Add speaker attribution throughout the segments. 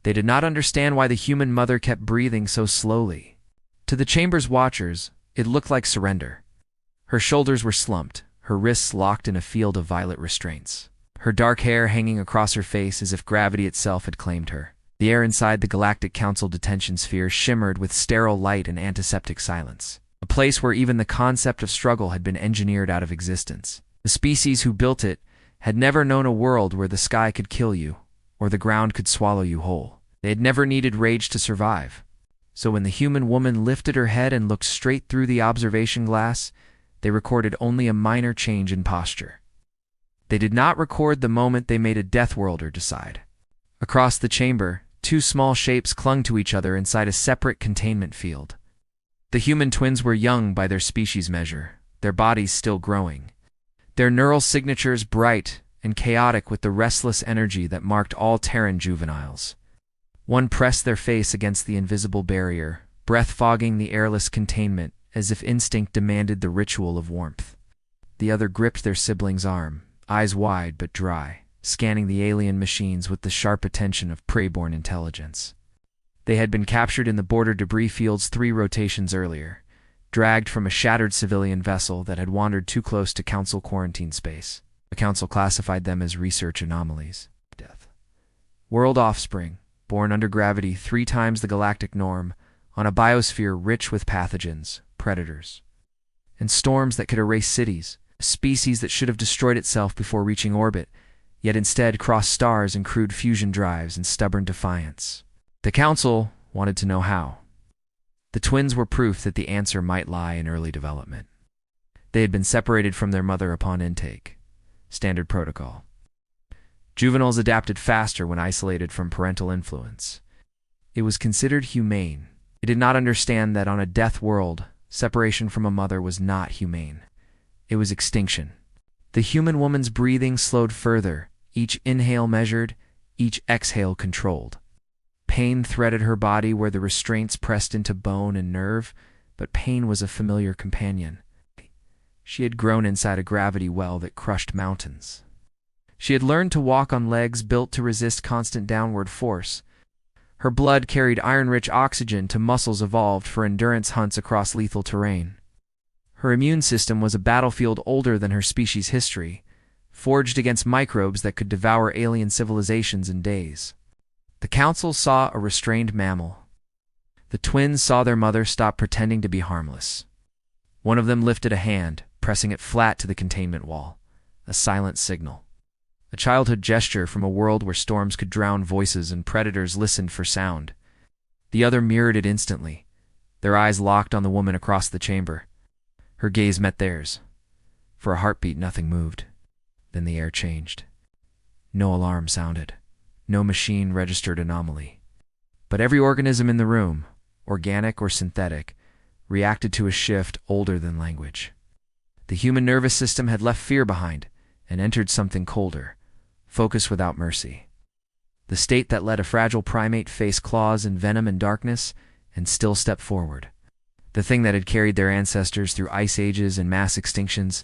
Speaker 1: They did not understand why the human mother kept breathing so slowly. To the chamber's watchers, it looked like surrender. Her shoulders were slumped, her wrists locked in a field of violet restraints. Her dark hair hanging across her face as if gravity itself had claimed her. The air inside the Galactic Council detention sphere shimmered with sterile light and antiseptic silence. A place where even the concept of struggle had been engineered out of existence. The species who built it had never known a world where the sky could kill you, or the ground could swallow you whole. They had never needed rage to survive. So when the human woman lifted her head and looked straight through the observation glass, they recorded only a minor change in posture. They did not record the moment they made a death worlder decide. Across the chamber, two small shapes clung to each other inside a separate containment field. The human twins were young by their species measure, their bodies still growing. Their neural signatures bright and chaotic with the restless energy that marked all Terran juveniles. One pressed their face against the invisible barrier, breath fogging the airless containment as if instinct demanded the ritual of warmth. The other gripped their sibling's arm, eyes wide but dry, scanning the alien machines with the sharp attention of prey-born intelligence. They had been captured in the border debris fields 3 rotations earlier, dragged from a shattered civilian vessel that had wandered too close to Council quarantine space. The Council classified them as research anomalies. Death. World offspring, born under gravity 3 times the galactic norm, on a biosphere rich with pathogens, predators, and storms that could erase cities, a species that should have destroyed itself before reaching orbit, yet instead crossed stars in crude fusion drives in stubborn defiance. The Council wanted to know how. The twins were proof that the answer might lie in early development. They had been separated from their mother upon intake. Standard protocol. Juveniles adapted faster when isolated from parental influence. It was considered humane. It did not understand that on a death world, separation from a mother was not humane. It was extinction. The human woman's breathing slowed further, each inhale measured, each exhale controlled. Pain threaded her body where the restraints pressed into bone and nerve, but pain was a familiar companion. She had grown inside a gravity well that crushed mountains. She had learned to walk on legs built to resist constant downward force. Her blood carried iron-rich oxygen to muscles evolved for endurance hunts across lethal terrain. Her immune system was a battlefield older than her species' history, forged against microbes that could devour alien civilizations in days. The Council saw a restrained mammal. The twins saw their mother stop pretending to be harmless. One of them lifted a hand, pressing it flat to the containment wall, a silent signal. A childhood gesture from a world where storms could drown voices and predators listened for sound. The other mirrored it instantly, their eyes locked on the woman across the chamber. Her gaze met theirs. For a heartbeat, nothing moved. Then the air changed. No alarm sounded. No machine registered anomaly. But every organism in the room, organic or synthetic, reacted to a shift older than language. The human nervous system had left fear behind and entered something colder, focus without mercy. The state that let a fragile primate face claws and venom and darkness and still step forward. The thing that had carried their ancestors through ice ages and mass extinctions.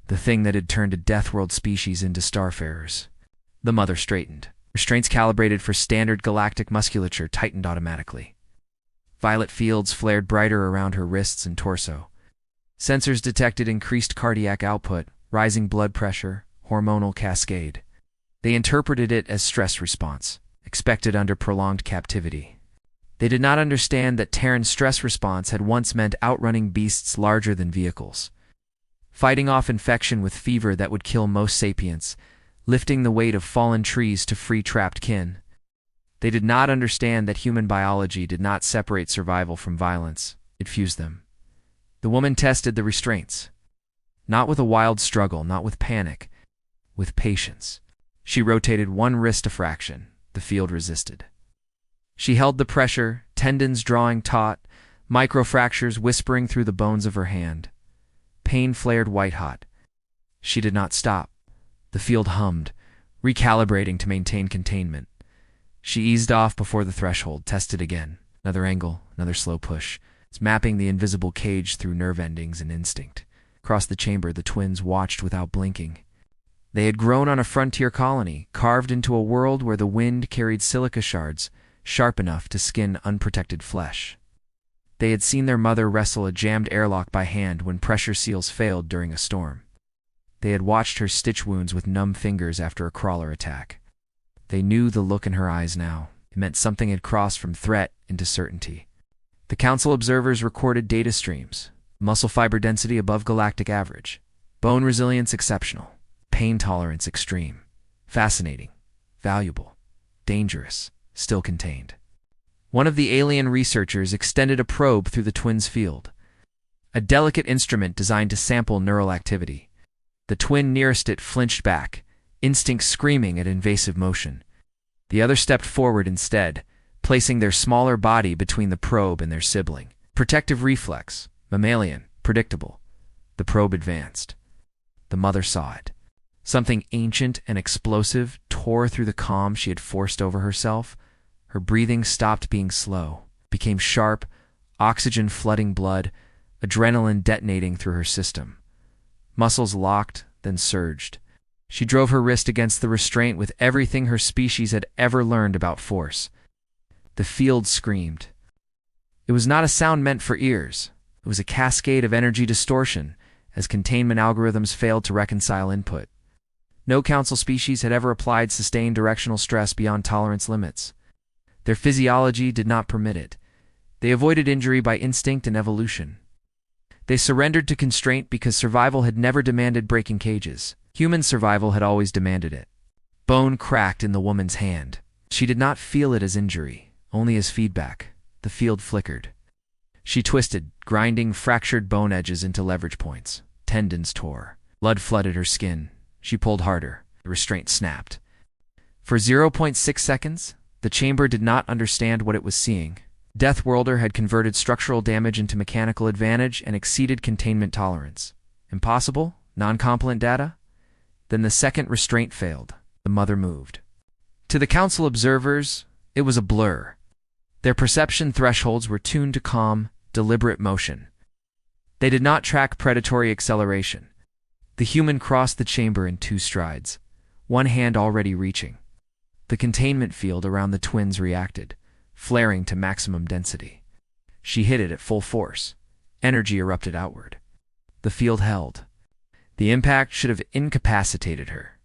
Speaker 1: The thing that had turned a death-world species into starfarers. The mother straightened. Restraints calibrated for standard galactic musculature tightened automatically. Violet fields flared brighter around her wrists and torso. Sensors detected increased cardiac output, rising blood pressure, hormonal cascade. They interpreted it as stress response, expected under prolonged captivity. They did not understand that Terran stress response had once meant outrunning beasts larger than vehicles, fighting off infection with fever that would kill most sapients, lifting the weight of fallen trees to free trapped kin. They did not understand that human biology did not separate survival from violence, it fused them. The woman tested the restraints. Not with a wild struggle, not with panic, with patience. She rotated one wrist a fraction. The field resisted. She held the pressure, tendons drawing taut, microfractures whispering through the bones of her hand. Pain flared white-hot. She did not stop. The field hummed, recalibrating to maintain containment. She eased off before the threshold, tested again. Another angle, another slow push. It's mapping the invisible cage through nerve endings and instinct. Across the chamber, the twins watched without blinking. They had grown on a frontier colony, carved into a world where the wind carried silica shards, sharp enough to skin unprotected flesh. They had seen their mother wrestle a jammed airlock by hand when pressure seals failed during a storm. They had watched her stitch wounds with numb fingers after a crawler attack. They knew the look in her eyes now. It meant something had crossed from threat into certainty. The Council observers recorded data streams. Muscle fiber density above galactic average. Bone resilience exceptional. Pain tolerance extreme. Fascinating. Valuable. Dangerous. Still contained. One of the alien researchers extended a probe through the twins' field. A delicate instrument designed to sample neural activity. The twin nearest it flinched back, instinct screaming at invasive motion. The other stepped forward instead, placing their smaller body between the probe and their sibling. Protective reflex. Mammalian. Predictable. The probe advanced. The mother saw it. Something ancient and explosive tore through the calm she had forced over herself. Her breathing stopped being slow, became sharp, oxygen flooding blood, adrenaline detonating through her system. Muscles locked, then surged. She drove her wrist against the restraint with everything her species had ever learned about force. The field screamed. It was not a sound meant for ears. It was a cascade of energy distortion, as containment algorithms failed to reconcile input. No council species had ever applied sustained directional stress beyond tolerance limits. Their physiology did not permit it. They avoided injury by instinct and evolution. They surrendered to constraint because survival had never demanded breaking cages. Human survival had always demanded it. Bone cracked in the woman's hand. She did not feel it as injury, only as feedback. The field flickered. She twisted, grinding fractured bone edges into leverage points. Tendons tore. Blood flooded her skin. She pulled harder. The restraint snapped. For 0.6 seconds, the chamber did not understand what it was seeing. Death Worlder had converted structural damage into mechanical advantage and exceeded containment tolerance. Impossible? Non-compliant data? Then the second restraint failed. The mother moved. To the Council observers, it was a blur. Their perception thresholds were tuned to calm, deliberate motion. They did not track predatory acceleration. The human crossed the chamber in 2 strides, one hand already reaching. The containment field around the twins reacted, flaring to maximum density. She hit it at full force. Energy erupted outward. The field held. The impact should have incapacitated her.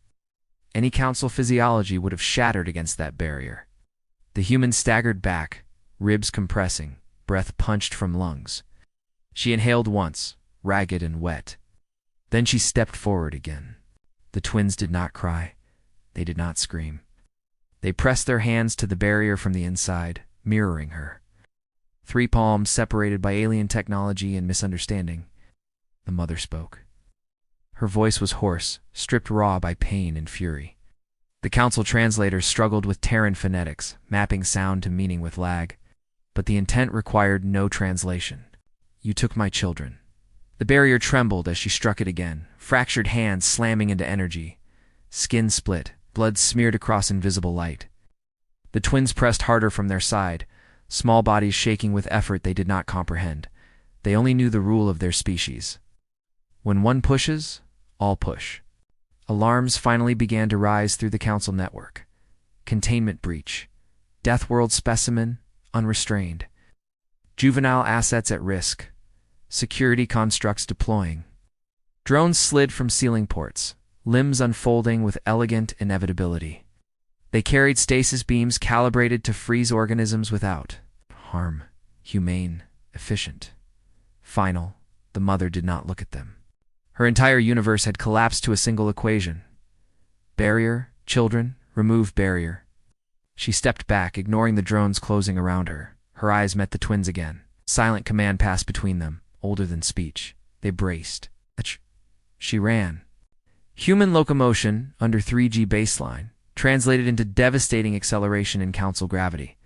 Speaker 1: Any council physiology would have shattered against that barrier. The human staggered back, ribs compressing, breath punched from lungs. She inhaled once, ragged and wet. Then she stepped forward again. The twins did not cry. They did not scream. They pressed their hands to the barrier from the inside, mirroring her. 3 palms separated by alien technology and misunderstanding. The mother spoke. Her voice was hoarse, stripped raw by pain and fury. The council translators struggled with Terran phonetics, mapping sound to meaning with lag. But the intent required no translation. You took my children. The barrier trembled as she struck it again, fractured hands slamming into energy. Skin split, blood smeared across invisible light. The twins pressed harder from their side, small bodies shaking with effort they did not comprehend. They only knew the rule of their species. When one pushes, all push. Alarms finally began to rise through the council network. Containment breach. Death World specimen, unrestrained. Juvenile assets at risk. Security constructs deploying. Drones slid from ceiling ports, limbs unfolding with elegant inevitability. They carried stasis beams calibrated to freeze organisms without harm. Humane, efficient. Final, the mother did not look at them. Her entire universe had collapsed to a single equation. Barrier, children, remove barrier. She stepped back, ignoring the drones closing around her. Her eyes met the twins again. Silent command passed between them, older than speech. They braced. She ran. Human locomotion, under 3G baseline, translated into devastating acceleration in council gravity.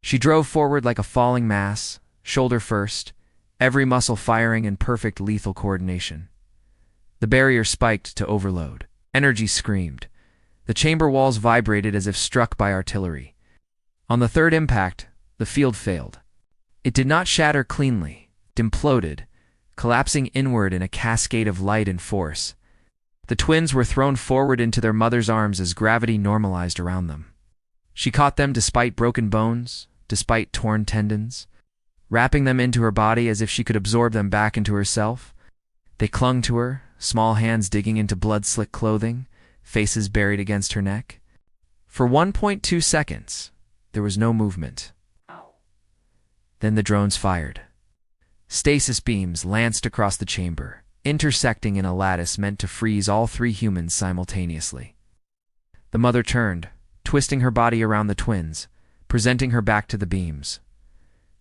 Speaker 1: She drove forward like a falling mass, shoulder first, every muscle firing in perfect lethal coordination. The barrier spiked to overload. Energy screamed. The chamber walls vibrated as if struck by artillery. On the third impact, the field failed. It did not shatter cleanly. It imploded, collapsing inward in a cascade of light and force. The twins were thrown forward into their mother's arms as gravity normalized around them. She caught them despite broken bones, despite torn tendons, wrapping them into her body as if she could absorb them back into herself. They clung to her, small hands digging into blood-slick clothing, faces buried against her neck. For 1.2 seconds, there was no movement. Then the drones fired. Stasis beams lanced across the chamber, intersecting in a lattice meant to freeze all three humans simultaneously. The mother turned, twisting her body around the twins, presenting her back to the beams.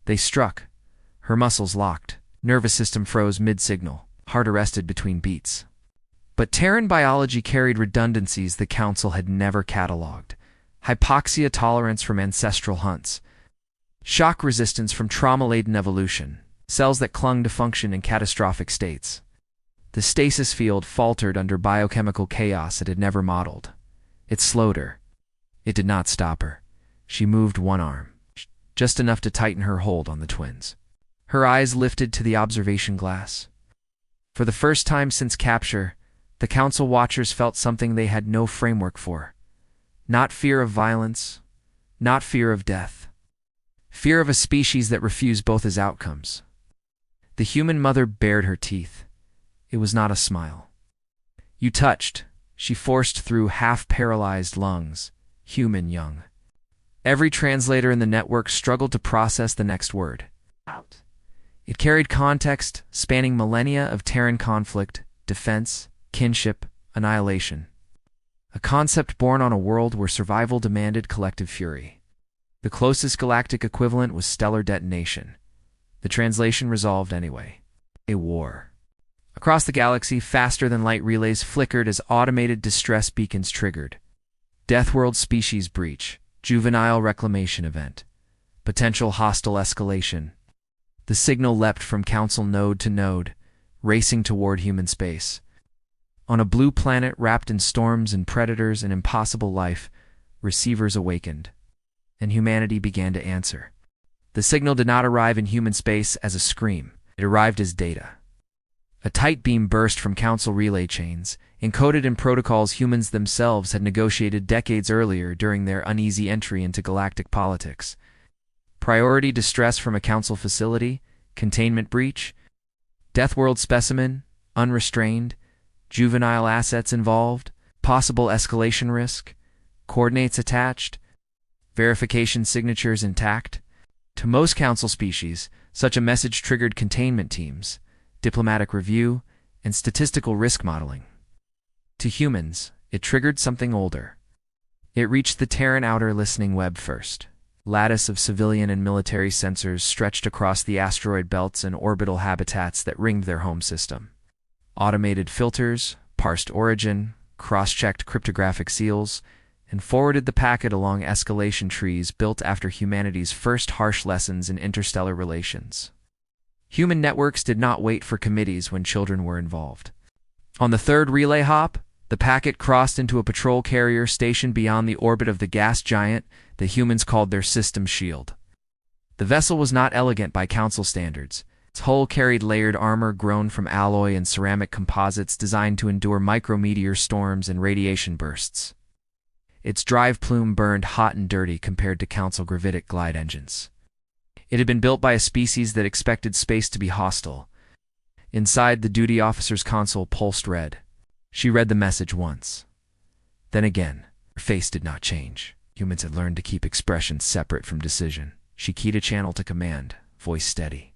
Speaker 1: They struck. Her muscles locked. Nervous system froze mid-signal, heart arrested between beats. But Terran biology carried redundancies the Council had never catalogued. Hypoxia tolerance from ancestral hunts. Shock resistance from trauma-laden evolution. Cells that clung to function in catastrophic states. The stasis field faltered under biochemical chaos it had never modeled. It slowed her. It did not stop her. She moved one arm, just enough to tighten her hold on the twins. Her eyes lifted to the observation glass. For the first time since capture, the Council Watchers felt something they had no framework for. Not fear of violence, not fear of death. Fear of a species that refused both as outcomes. The human mother bared her teeth. It was not a smile. "You touched," she forced through half-paralyzed lungs. "Human young." Every translator in the network struggled to process the next word. Out. It carried context spanning millennia of Terran conflict, defense, kinship, annihilation. A concept born on a world where survival demanded collective fury. The closest galactic equivalent was stellar detonation. The translation resolved anyway. A war. Across the galaxy, faster-than-light relays flickered as automated distress beacons triggered. Deathworld species breach. Juvenile reclamation event. Potential hostile escalation. The signal leapt from Council node to node, racing toward human space. On a blue planet wrapped in storms and predators and impossible life, receivers awakened. And humanity began to answer. The signal did not arrive in human space as a scream. It arrived as data. A tight beam burst from Council relay chains, encoded in protocols humans themselves had negotiated decades earlier during their uneasy entry into galactic politics. Priority distress from a Council facility, containment breach, Deathworld specimen, unrestrained, juvenile assets involved, possible escalation risk, coordinates attached, verification signatures intact. To most Council species, such a message triggered containment teams, diplomatic review, and statistical risk modeling. To humans, it triggered something older. It reached the Terran outer listening web first. Lattice of civilian and military sensors stretched across the asteroid belts and orbital habitats that ringed their home system. Automated filters, parsed origin, cross-checked cryptographic seals, and forwarded the packet along escalation trees built after humanity's first harsh lessons in interstellar relations. Human networks did not wait for committees when children were involved. On the third relay hop, the packet crossed into a patrol carrier stationed beyond the orbit of the gas giant that humans called their system shield. The vessel was not elegant by Council standards. Its hull carried layered armor grown from alloy and ceramic composites designed to endure micrometeor storms and radiation bursts. Its drive plume burned hot and dirty compared to Council gravitic glide engines. It had been built by a species that expected space to be hostile. Inside, the duty officer's console pulsed red. She read the message once. Then again, her face did not change. Humans had learned to keep expressions separate from decision. She keyed a channel to command, voice steady.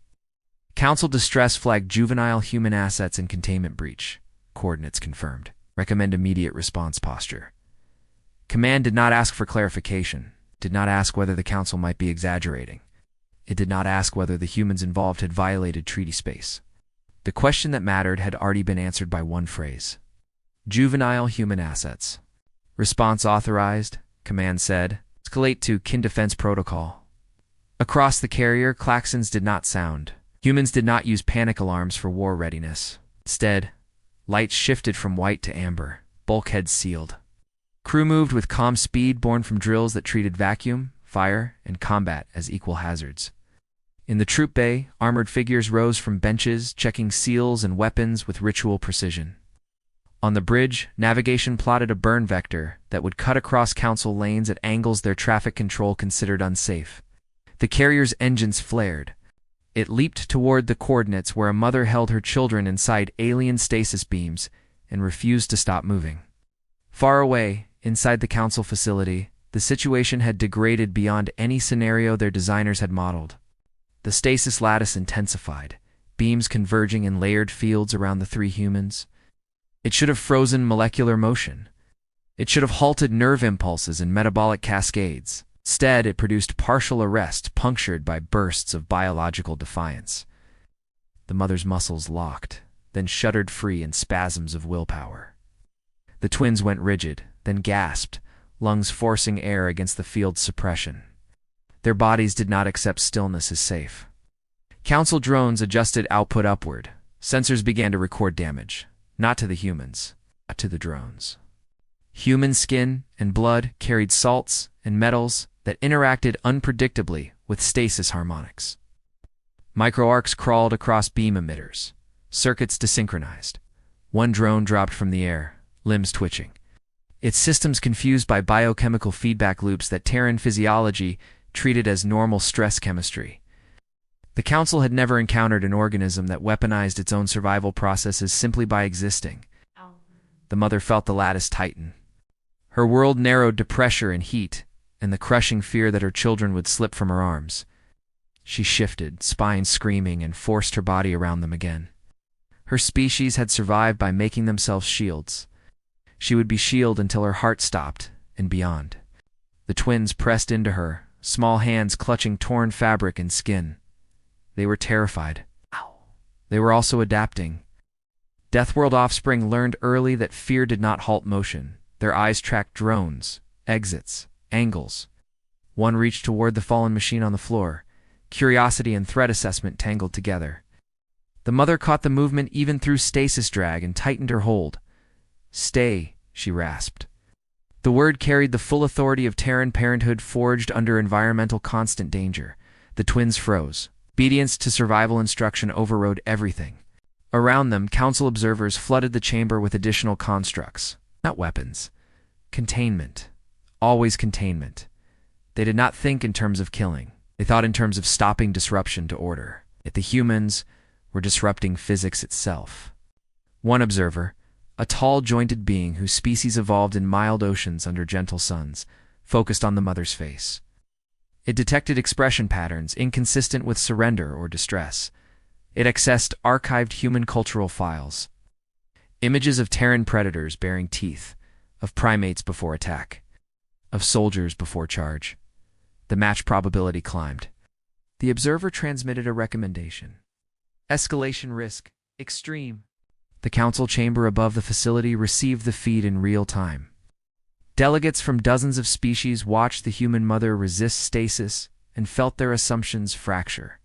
Speaker 1: Council distress flagged juvenile human assets in containment breach. Coordinates confirmed. Recommend immediate response posture. Command did not ask for clarification, did not ask whether the Council might be exaggerating. It did not ask whether the humans involved had violated treaty space. The question that mattered had already been answered by one phrase. Juvenile human assets. Response authorized, Command said. Escalate to Kin Defense Protocol. Across the carrier, klaxons did not sound. Humans did not use panic alarms for war readiness. Instead, lights shifted from white to amber, bulkheads sealed. Crew moved with calm speed born from drills that treated vacuum, fire, and combat as equal hazards. In the troop bay, armored figures rose from benches, checking seals and weapons with ritual precision. On the bridge, navigation plotted a burn vector that would cut across council lanes at angles their traffic control considered unsafe. The carrier's engines flared. It leaped toward the coordinates where a mother held her children inside alien stasis beams and refused to stop moving. Far away, inside the council facility, the situation had degraded beyond any scenario their designers had modeled. The stasis lattice intensified, beams converging in layered fields around the three humans. It should have frozen molecular motion. It should have halted nerve impulses and metabolic cascades. Instead, it produced partial arrest punctured by bursts of biological defiance. The mother's muscles locked, then shuddered free in spasms of willpower. The twins went rigid, then gasped, lungs forcing air against the field's suppression. Their bodies did not accept stillness as safe. Council drones adjusted output upward. Sensors began to record damage, not to the humans, but to the drones. Human skin and blood carried salts and metals that interacted unpredictably with stasis harmonics. Microarcs crawled across beam emitters. Circuits desynchronized. One drone dropped from the air, limbs twitching. Its systems confused by biochemical feedback loops that Terran physiology treated as normal stress chemistry. The Council had never encountered an organism that weaponized its own survival processes simply by existing. The mother felt the lattice tighten. Her world narrowed to pressure and heat, and the crushing fear that her children would slip from her arms. She shifted, spine screaming, and forced her body around them again. Her species had survived by making themselves shields. She would be shielded until her heart stopped, and beyond. The twins pressed into her, small hands clutching torn fabric and skin. They were terrified. They were also adapting. Deathworld offspring learned early that fear did not halt motion. Their eyes tracked drones, exits, angles. One reached toward the fallen machine on the floor. Curiosity and threat assessment tangled together. The mother caught the movement even through stasis drag and tightened her hold. "Stay," she rasped. The word carried the full authority of Terran parenthood forged under environmental constant danger. The twins froze. Obedience to survival instruction overrode everything. Around them, Council observers flooded the chamber with additional constructs. Not weapons. Containment. Always containment. They did not think in terms of killing. They thought in terms of stopping disruption to order. Yet the humans were disrupting physics itself. One observer, a tall, jointed being whose species evolved in mild oceans under gentle suns, focused on the mother's face. It detected expression patterns inconsistent with surrender or distress. It accessed archived human cultural files. Images of Terran predators bearing teeth, of primates before attack, of soldiers before charge. The match probability climbed. The observer transmitted a recommendation. Escalation risk, extreme. The council chamber above the facility received the feed in real time. Delegates from dozens of species watched the human mother resist stasis and felt their assumptions fracture.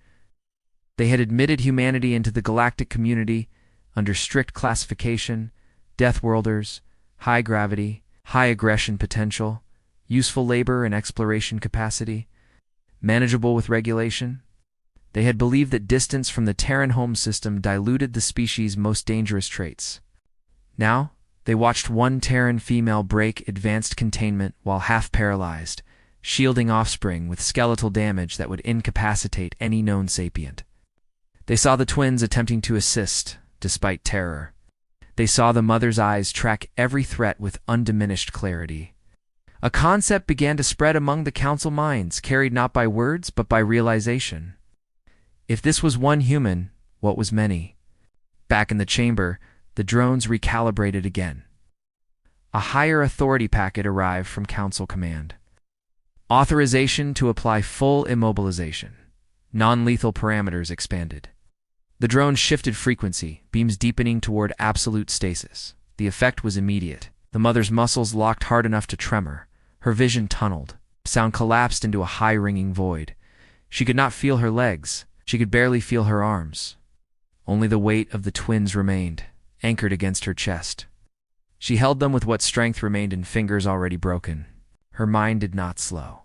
Speaker 1: They had admitted humanity into the galactic community under strict classification: deathworlders, high gravity, high aggression potential, useful labor and exploration capacity, manageable with regulation. They had believed that distance from the Terran home system diluted the species' most dangerous traits. Now, they watched one Terran female break advanced containment while half paralyzed, shielding offspring with skeletal damage that would incapacitate any known sapient. They saw the twins attempting to assist, despite terror. They saw the mother's eyes track every threat with undiminished clarity. A concept began to spread among the council minds, carried not by words but by realization. If this was one human, what was many? Back in the chamber, the drones recalibrated again. A higher authority packet arrived from Council Command. Authorization to apply full immobilization. Non-lethal parameters expanded. The drones shifted frequency, beams deepening toward absolute stasis. The effect was immediate. The mother's muscles locked hard enough to tremor. Her vision tunneled. Sound collapsed into a high-ringing void. She could not feel her legs. She could barely feel her arms. Only the weight of the twins remained, anchored against her chest. She held them with what strength remained in fingers already broken. Her mind did not slow.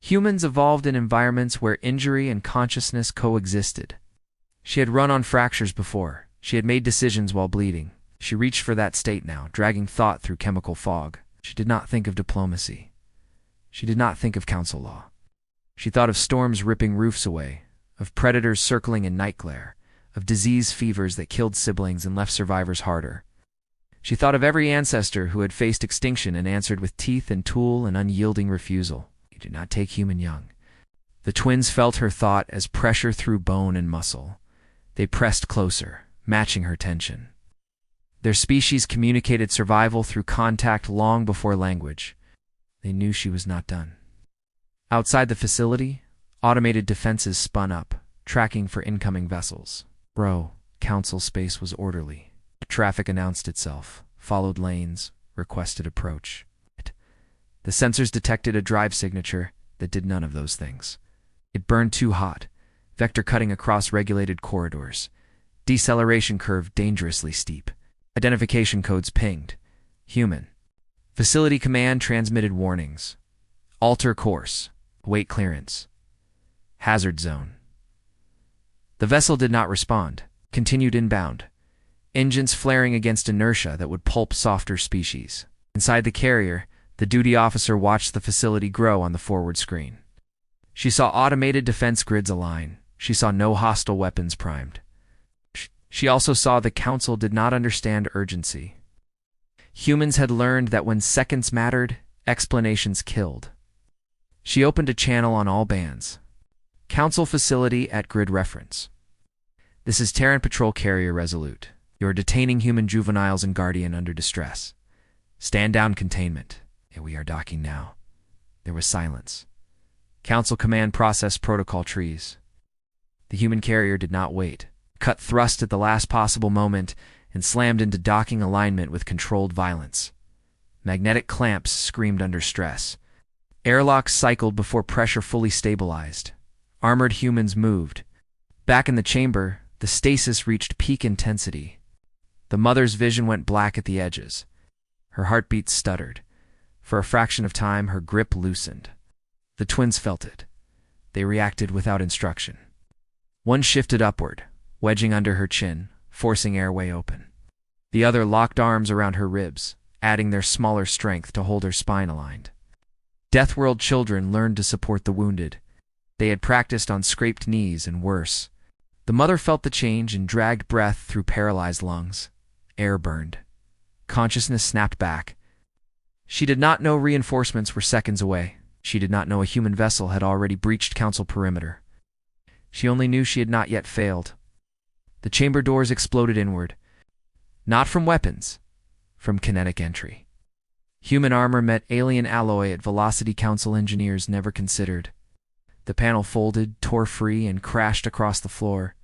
Speaker 1: Humans evolved in environments where injury and consciousness coexisted. She had run on fractures before. She had made decisions while bleeding. She reached for that state now, dragging thought through chemical fog. She did not think of diplomacy. She did not think of council law. She thought of storms ripping roofs away, of predators circling in night glare, of disease fevers that killed siblings and left survivors harder. She thought of every ancestor who had faced extinction and answered with teeth and tool and unyielding refusal. You did not take human young. The twins felt her thought as pressure through bone and muscle. They pressed closer, matching her tension. Their species communicated survival through contact long before language. They knew she was not done. Outside the facility, automated defenses spun up, tracking for incoming vessels. Council space was orderly. Traffic announced itself, followed lanes, requested approach. The sensors detected a drive signature that did none of those things. It burned too hot, vector cutting across regulated corridors. Deceleration curve dangerously steep. Identification codes pinged. Human. Facility command transmitted warnings. Alter course. Await clearance. Hazard zone. The vessel did not respond, continued inbound. Engines flaring against inertia that would pulp softer species. Inside the carrier, the duty officer watched the facility grow on the forward screen. She saw automated defense grids align. She saw no hostile weapons primed. She also saw the council did not understand urgency. Humans had learned that when seconds mattered, explanations killed. She opened a channel on all bands. Council facility at grid reference. This is Terran Patrol Carrier Resolute. You are detaining human juveniles and Guardian under distress. Stand down containment. Yeah, we are docking now. There was silence. Council command processed protocol trees. The human carrier did not wait. Cut thrust at the last possible moment and slammed into docking alignment with controlled violence. Magnetic clamps screamed under stress. Airlocks cycled before pressure fully stabilized. Armored humans moved. Back in the chamber, the stasis reached peak intensity. The mother's vision went black at the edges. Her heartbeat stuttered. For a fraction of time, her grip loosened. The twins felt it. They reacted without instruction. One shifted upward, wedging under her chin, forcing airway open. The other locked arms around her ribs, adding their smaller strength to hold her spine aligned. Deathworld children learned to support the wounded. They had practiced on scraped knees and worse. The mother felt the change and dragged breath through paralyzed lungs. Air burned. Consciousness snapped back. She did not know reinforcements were seconds away. She did not know a human vessel had already breached council perimeter. She only knew she had not yet failed. The chamber doors exploded inward. Not from weapons, from kinetic entry. Human armor met alien alloy at velocity council engineers never considered. The panel folded, tore free, and crashed across the floor.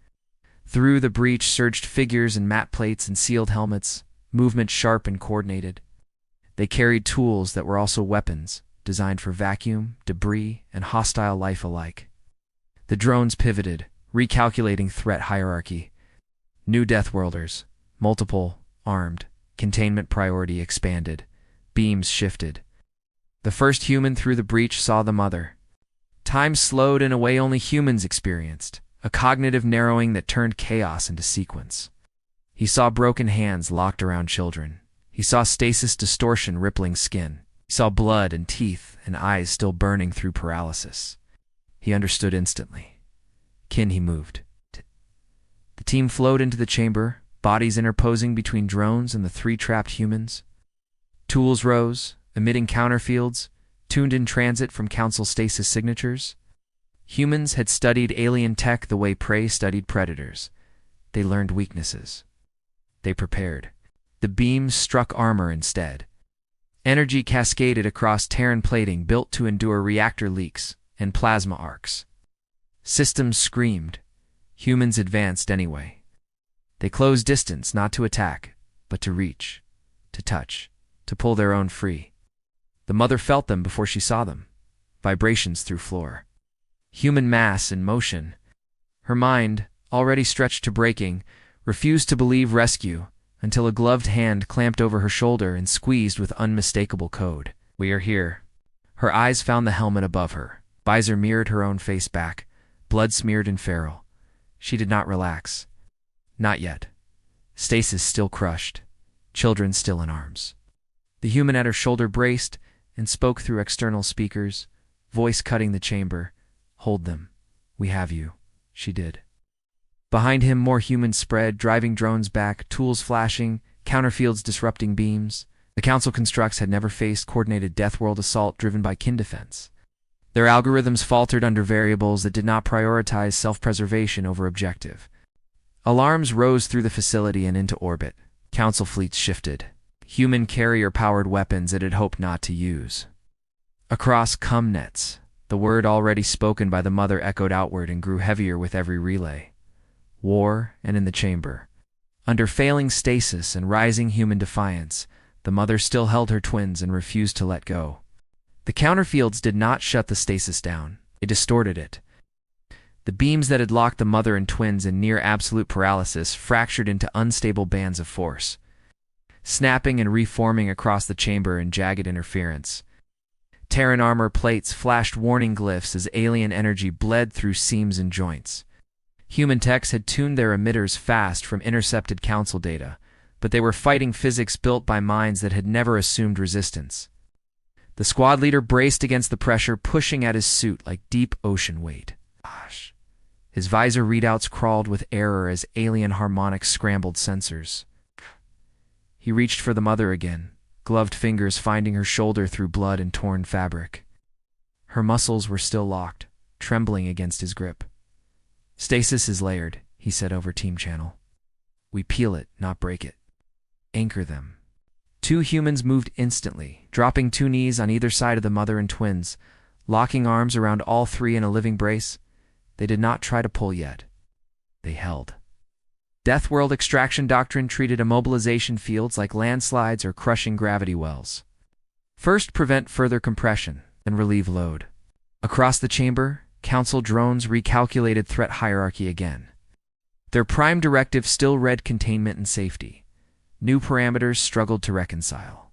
Speaker 1: Through the breach surged figures in matte plates and sealed helmets, movement sharp and coordinated. They carried tools that were also weapons, designed for vacuum, debris, and hostile life alike. The drones pivoted, recalculating threat hierarchy. New Deathworlders, multiple, armed, containment priority expanded. Beams shifted. The first human through the breach saw the mother. Time slowed in a way only humans experienced, a cognitive narrowing that turned chaos into sequence. He saw broken hands locked around children. He saw stasis distortion rippling skin. He saw blood and teeth and eyes still burning through paralysis. He understood instantly. Kin he moved. The team flowed into the chamber, bodies interposing between drones and the three trapped humans. Tools rose, emitting counterfields, tuned in transit from council stasis signatures. Humans had studied alien tech the way prey studied predators. They learned weaknesses. They prepared. The beams struck armor instead. Energy cascaded across Terran plating built to endure reactor leaks and plasma arcs. Systems screamed. Humans advanced anyway. They closed distance not to attack, but to reach, to touch, to pull their own free. The mother felt them before she saw them. Vibrations through floor. Human mass in motion. Her mind, already stretched to breaking, refused to believe rescue until a gloved hand clamped over her shoulder and squeezed with unmistakable code. "We are here." Her eyes found the helmet above her. Visor mirrored her own face back, blood smeared and feral. She did not relax. Not yet. Stasis still crushed. children still in arms. The human at her shoulder braced and spoke through external speakers, voice cutting the chamber. "Hold them. We have you." She did. Behind him, more humans spread, driving drones back, tools flashing, counterfields disrupting beams. The Council constructs had never faced coordinated Deathworld assault driven by kin defense. Their algorithms faltered under variables that did not prioritize self-preservation over objective. Alarms rose through the facility and into orbit. Council fleets shifted. Human carrier-powered weapons it had hoped not to use. Across Cumnets, the word already spoken by the mother echoed outward and grew heavier with every relay. War, and in the chamber. Under failing stasis and rising human defiance, the mother still held her twins and refused to let go. The counterfields did not shut the stasis down. They distorted it. The beams that had locked the mother and twins in near absolute paralysis fractured into unstable bands of force, snapping and reforming across the chamber in jagged interference. Terran armor plates flashed warning glyphs as alien energy bled through seams and joints. Human techs had tuned their emitters fast from intercepted Council data, but they were fighting physics built by minds that had never assumed resistance. The squad leader braced against the pressure, pushing at his suit like deep ocean weight. Gosh. His visor readouts crawled with error as alien harmonics scrambled sensors. He reached for the mother again, gloved fingers finding her shoulder through blood and torn fabric. Her muscles were still locked, trembling against his grip. "Stasis is layered," he said over team channel. "We peel it, not break it. Anchor them." Two humans moved instantly, dropping 2 knees on either side of the mother and twins, locking arms around all 3 in a living brace. They did not try to pull yet. They held. Deathworld extraction doctrine treated immobilization fields like landslides or crushing gravity wells. First, prevent further compression, then relieve load. Across the chamber, Council drones recalculated threat hierarchy again. Their prime directive still read containment and safety. New parameters struggled to reconcile.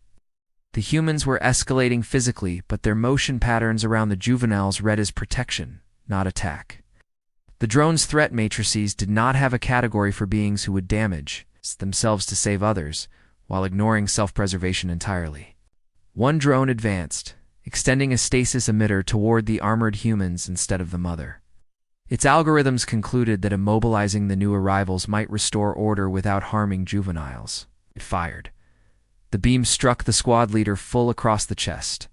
Speaker 1: The humans were escalating physically, but their motion patterns around the juveniles read as protection, not attack. The drone's threat matrices did not have a category for beings who would damage themselves to save others, while ignoring self-preservation entirely. One drone advanced, extending a stasis emitter toward the armored humans instead of the mother. Its algorithms concluded that immobilizing the new arrivals might restore order without harming juveniles. It fired. The beam struck the squad leader full across the chest.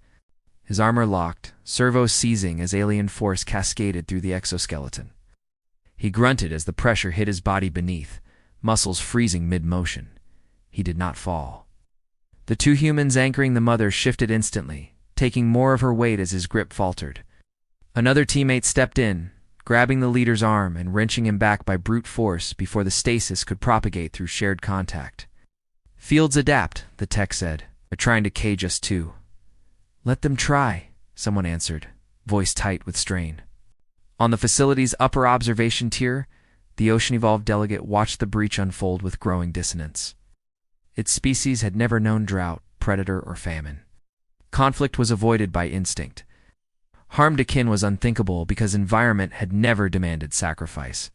Speaker 1: His armor locked, servos seizing as alien force cascaded through the exoskeleton. He grunted as the pressure hit his body beneath, muscles freezing mid-motion. He did not fall. The 2 humans anchoring the mother shifted instantly, taking more of her weight as his grip faltered. Another teammate stepped in, grabbing the leader's arm and wrenching him back by brute force before the stasis could propagate through shared contact. "Fields adapt," the tech said. "They're trying to cage us too." "Let them try," someone answered, voice tight with strain. On the facility's upper observation tier, the ocean-evolved delegate watched the breach unfold with growing dissonance. Its species had never known drought, predator, or famine. Conflict was avoided by instinct. Harm to kin was unthinkable because environment had never demanded sacrifice.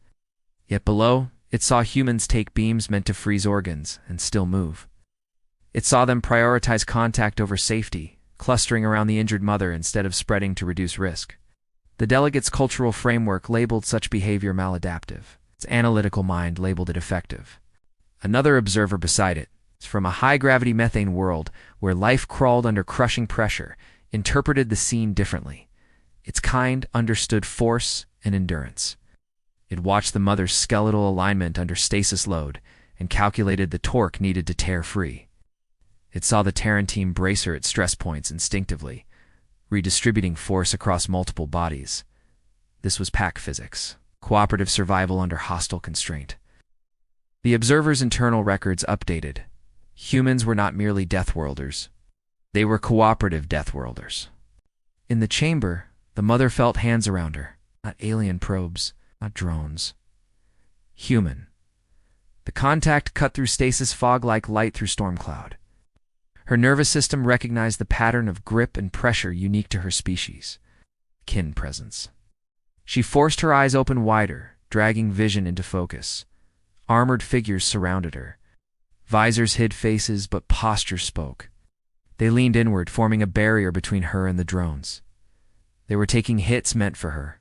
Speaker 1: Yet below, it saw humans take beams meant to freeze organs and still move. It saw them prioritize contact over safety, clustering around the injured mother instead of spreading to reduce risk. The delegate's cultural framework labeled such behavior maladaptive. Its analytical mind labeled it effective. Another observer beside it, from a high-gravity methane world where life crawled under crushing pressure, interpreted the scene differently. Its kind understood force and endurance. It watched the mother's skeletal alignment under stasis load and calculated the torque needed to tear free. It saw the Terran team brace her at stress points instinctively, redistributing force across multiple bodies. This was pack physics, cooperative survival under hostile constraint. The observer's internal records updated. Humans were not merely Deathworlders. They were cooperative Deathworlders. In the chamber, the mother felt hands around her, not alien probes, not drones. Human. The contact cut through stasis fog like light through storm cloud. Her nervous system recognized the pattern of grip and pressure unique to her species. Kin presence. She forced her eyes open wider, dragging vision into focus. Armored figures surrounded her. Visors hid faces, but posture spoke. They leaned inward, forming a barrier between her and the drones. They were taking hits meant for her.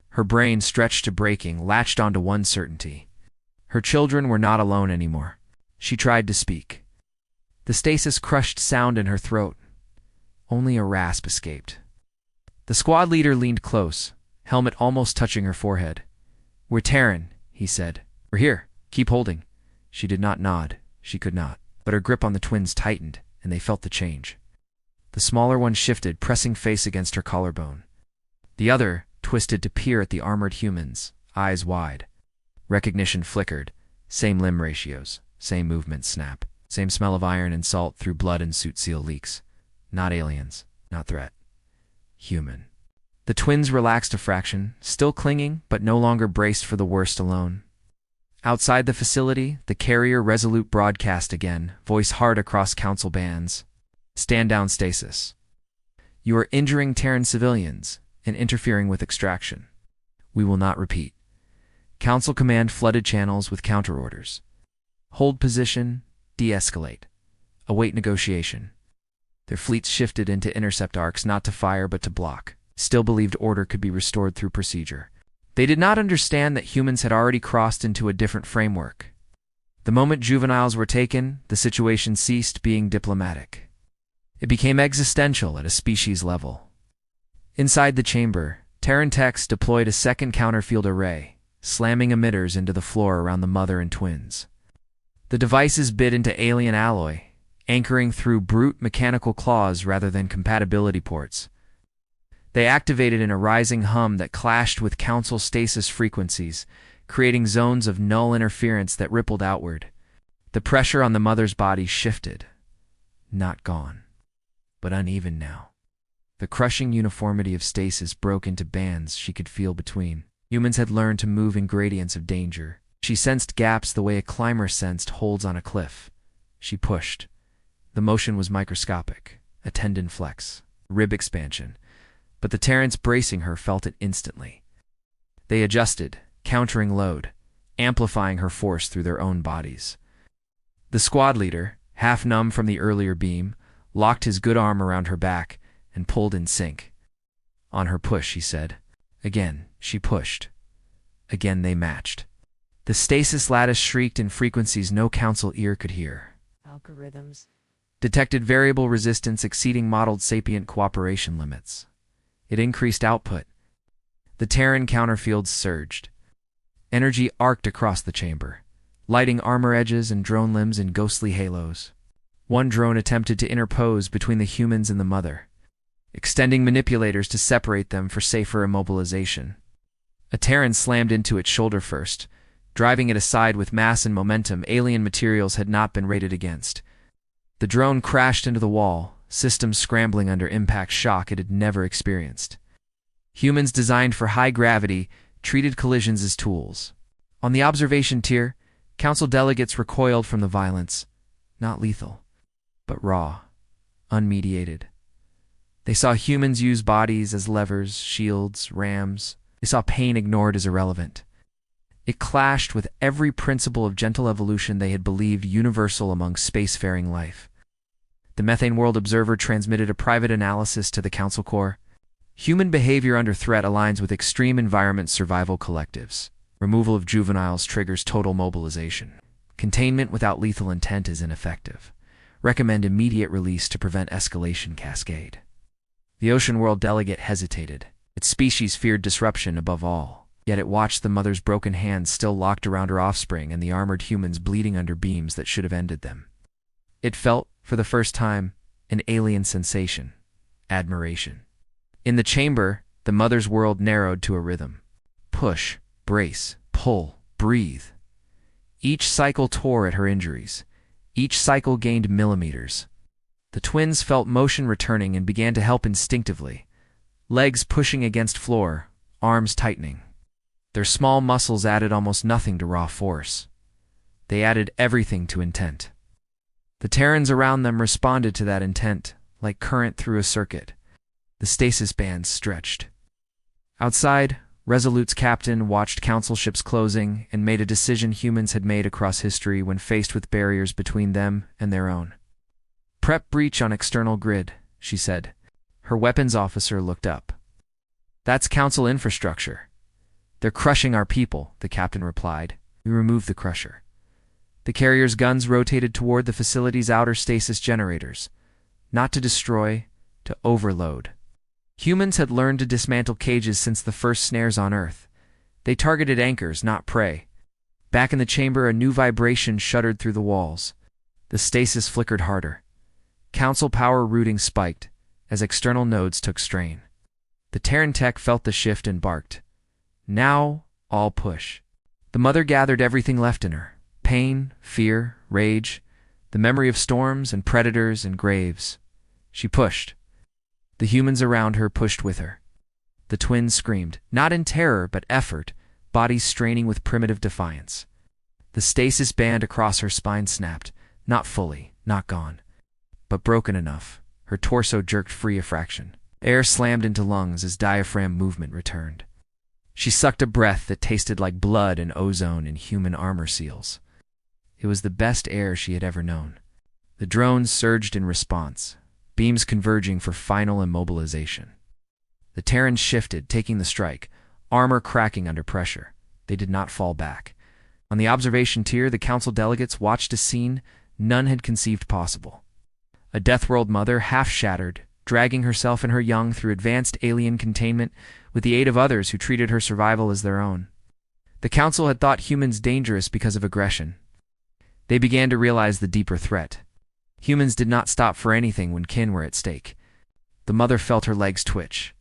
Speaker 1: Her brain, stretched to breaking, latched onto one certainty. Her children were not alone anymore. She tried to speak. The stasis crushed sound in her throat. Only a rasp escaped. The squad leader leaned close, helmet almost touching her forehead. "We're Terran," he said. "We're here. Keep holding." She did not nod. She could not. But her grip on the twins tightened, and they felt the change. The smaller one shifted, pressing face against her collarbone. The other twisted to peer at the armored humans, eyes wide. Recognition flickered. Same limb ratios, same movement snap, same smell of iron and salt through blood and suit seal leaks. Not aliens, not threat. Human. The twins relaxed a fraction, still clinging, but no longer braced for the worst alone. Outside the facility, the carrier resolute broadcast again, voice hard across council bands. "Stand down, stasis. You are injuring Terran civilians and interfering with extraction. We will not repeat." Council command flooded channels with counterorders. Hold position, de-escalate. Await negotiation. Their fleets shifted into intercept arcs, not to fire but to block. Still believed order could be restored through procedure. They did not understand that humans had already crossed into a different framework. The moment juveniles were taken, the situation ceased being diplomatic. It became existential at a species level. Inside the chamber, Terran techs deployed a second counterfield array, slamming emitters into the floor around the mother and twins. The devices bit into alien alloy, anchoring through brute mechanical claws rather than compatibility ports. They activated in a rising hum that clashed with council stasis frequencies, creating zones of null interference that rippled outward. The pressure on the mother's body shifted. Not gone, but uneven now. The crushing uniformity of stasis broke into bands she could feel between. Humans had learned to move in gradients of danger. She sensed gaps the way a climber sensed holds on a cliff. She pushed. The motion was microscopic, a tendon flex, rib expansion, but the Terrans bracing her felt it instantly. They adjusted, countering load, amplifying her force through their own bodies. The squad leader, half numb from the earlier beam, locked his good arm around her back and pulled in sync. On her push, he said. Again, she pushed. Again, they matched. The stasis lattice shrieked in frequencies no council ear could hear.
Speaker 2: Algorithms.
Speaker 1: Detected variable resistance exceeding modeled sapient cooperation limits. It increased output. The Terran counterfields surged. Energy arced across the chamber, lighting armor edges and drone limbs in ghostly halos. One drone attempted to interpose between the humans and the mother, extending manipulators to separate them for safer immobilization. A Terran slammed into its shoulder first, driving it aside with mass and momentum alien materials had not been rated against. The drone crashed into the wall, systems scrambling under impact shock it had never experienced. Humans designed for high gravity treated collisions as tools. On the observation tier, council delegates recoiled from the violence, not lethal, but raw, unmediated. They saw humans use bodies as levers, shields, rams. They saw pain ignored as irrelevant. It clashed with every principle of gentle evolution they had believed universal among spacefaring life. The Methane World Observer transmitted a private analysis to the Council Core. Human behavior under threat aligns with extreme environment survival collectives. Removal of juveniles triggers total mobilization. Containment without lethal intent is ineffective. Recommend immediate release to prevent escalation cascade. The Ocean World delegate hesitated. Its species feared disruption above all. Yet it watched the mother's broken hands still locked around her offspring and the armored humans bleeding under beams that should have ended them. It felt, for the first time, an alien sensation. Admiration. In the chamber, the mother's world narrowed to a rhythm. Push, brace, pull, breathe. Each cycle tore at her injuries. Each cycle gained millimeters. The twins felt motion returning and began to help instinctively. Legs pushing against floor, arms tightening. Their small muscles added almost nothing to raw force. They added everything to intent. The Terrans around them responded to that intent, like current through a circuit. The stasis bands stretched. Outside, Resolute's captain watched council ships closing and made a decision humans had made across history when faced with barriers between them and their own. "Prep breach on external grid," she said. Her weapons officer looked up. "That's council infrastructure. They're crushing our people," the captain replied. We removed the crusher. The carrier's guns rotated toward the facility's outer stasis generators. Not to destroy, to overload. Humans had learned to dismantle cages since the first snares on Earth. They targeted anchors, not prey. Back in the chamber, a new vibration shuddered through the walls. The stasis flickered harder. Council power routing spiked as external nodes took strain. The Terran tech felt the shift and barked. Now, all push. The mother gathered everything left in her. Pain, fear, rage, the memory of storms and predators and graves. She pushed. The humans around her pushed with her. The twins screamed, not in terror but effort, bodies straining with primitive defiance. The stasis band across her spine snapped, not fully, not gone, but broken enough. Her torso jerked free a fraction. Air slammed into lungs as diaphragm movement returned. She sucked a breath that tasted like blood and ozone in human armor seals. It was the best air she had ever known. The drones surged in response, beams converging for final immobilization. The Terrans shifted, taking the strike, armor cracking under pressure. They did not fall back. On the observation tier, the council delegates watched a scene none had conceived possible. A Deathworld mother, half-shattered, dragging herself and her young through advanced alien containment with the aid of others who treated her survival as their own. The council had thought humans dangerous because of aggression. They began to realize the deeper threat. Humans did not stop for anything when kin were at stake. The mother felt her legs twitch.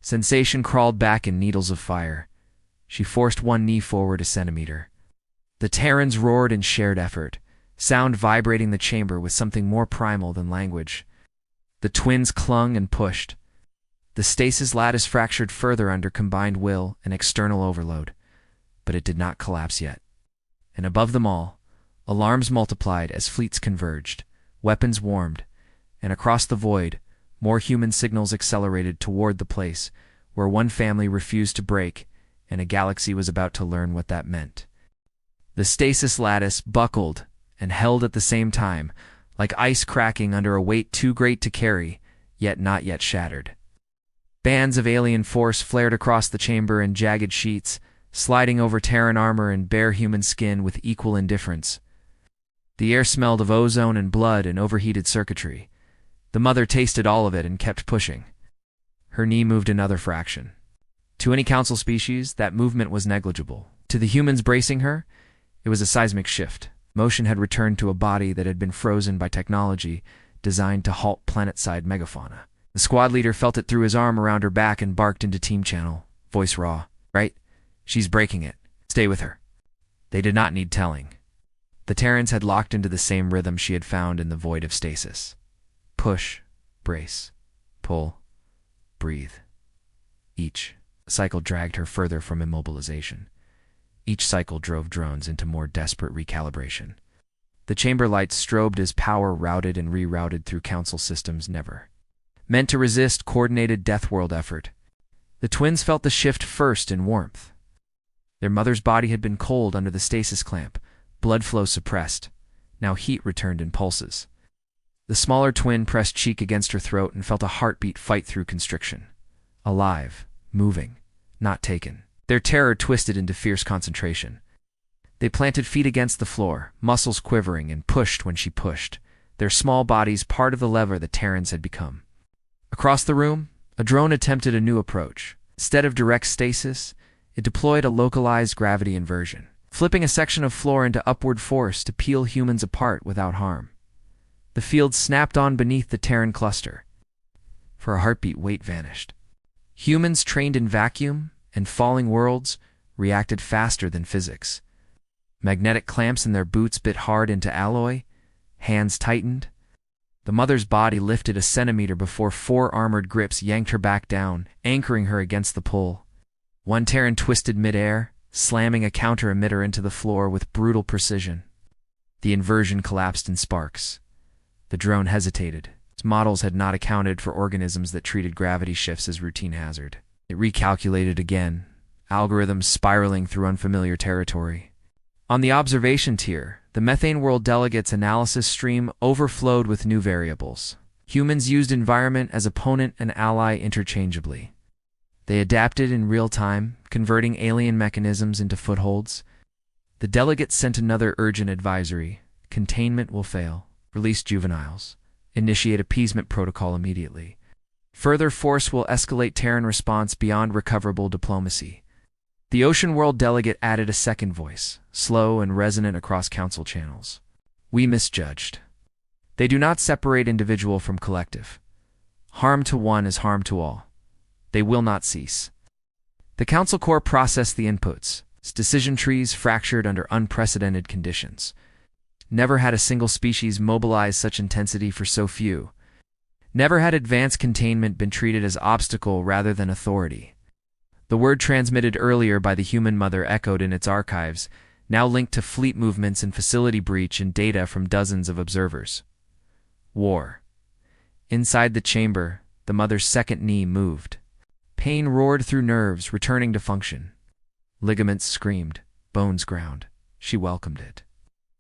Speaker 1: Sensation crawled back in needles of fire. She forced one knee forward a centimeter. The Terrans roared in shared effort, sound vibrating the chamber with something more primal than language. The twins clung and pushed. The stasis lattice fractured further under combined will and external overload, but it did not collapse yet. And above them all, alarms multiplied as fleets converged. Weapons warmed, and across the void, more human signals accelerated toward the place where one family refused to break, and a galaxy was about to learn what that meant. The stasis lattice buckled and held at the same time, like ice cracking under a weight too great to carry, yet not yet shattered. Bands of alien force flared across the chamber in jagged sheets, sliding over Terran armor and bare human skin with equal indifference. The air smelled of ozone and blood and overheated circuitry. The mother tasted all of it and kept pushing. Her knee moved another fraction. To any council species, that movement was negligible. To the humans bracing her, it was a seismic shift. Motion had returned to a body that had been frozen by technology designed to halt planet-side megafauna. The squad leader felt it through his arm around her back and barked into team channel, voice raw. "Right? She's breaking it. Stay with her." They did not need telling. The Terrans had locked into the same rhythm she had found in the void of stasis. Push, brace, pull, breathe. Each cycle dragged her further from immobilization. Each cycle drove drones into more desperate recalibration. The chamber lights strobed as power routed and rerouted through council systems never meant to resist coordinated Deathworld effort. The twins felt the shift first in warmth. Their mother's body had been cold under the stasis clamp, blood flow suppressed. Now heat returned in pulses. The smaller twin pressed cheek against her throat and felt a heartbeat fight through constriction. Alive, moving, not taken. Their terror twisted into fierce concentration. They planted feet against the floor, muscles quivering, and pushed when she pushed, their small bodies part of the lever the Terrans had become. Across the room, a drone attempted a new approach. Instead of direct stasis, it deployed a localized gravity inversion, flipping a section of floor into upward force to peel humans apart without harm. The field snapped on beneath the Terran cluster. For a heartbeat, weight vanished. Humans trained in vacuum and falling worlds reacted faster than physics. Magnetic clamps in their boots bit hard into alloy. Hands tightened. The mother's body lifted a centimeter before 4 armored grips yanked her back down, anchoring her against the pull. One Terran twisted midair, slamming a counter-emitter into the floor with brutal precision. The inversion collapsed in sparks. The drone hesitated. Its models had not accounted for organisms that treated gravity shifts as routine hazard. It recalculated again, algorithms spiraling through unfamiliar territory. On the observation tier, the methane world delegates' analysis stream overflowed with new variables. Humans used environment as opponent and ally interchangeably. They adapted in real time, converting alien mechanisms into footholds. The delegates sent another urgent advisory: containment will fail. Release juveniles. Initiate appeasement protocol immediately. Further force will escalate Terran response beyond recoverable diplomacy. The Ocean World delegate added a second voice, slow and resonant across council channels. We misjudged. They do not separate individual from collective. Harm to one is harm to all. They will not cease. The Council Core processed the inputs, its decision trees fractured under unprecedented conditions. Never had a single species mobilized such intensity for so few. Never had advanced containment been treated as obstacle rather than authority. The word transmitted earlier by the human mother echoed in its archives, now linked to fleet movements and facility breach and data from dozens of observers. War. Inside the chamber, the mother's second knee moved. Pain roared through nerves, returning to function. Ligaments screamed, bones ground. She welcomed it.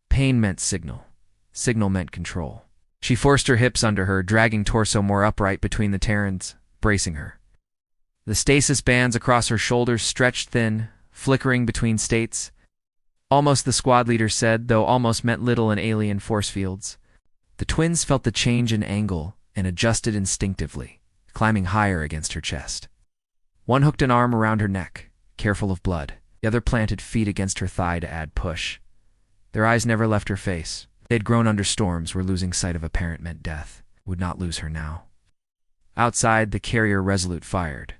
Speaker 1: Pain meant signal. Signal meant control. She forced her hips under her, dragging torso more upright between the Terrans, bracing her. The stasis bands across her shoulders stretched thin, flickering between states. Almost, the squad leader said, though almost meant little in alien force fields. The twins felt the change in angle and adjusted instinctively, climbing higher against her chest. One hooked an arm around her neck, careful of blood. The other planted feet against her thigh to add push. Their eyes never left her face. They had grown under storms where losing sight of a parent meant death. Would not lose her now. Outside, the carrier Resolute fired.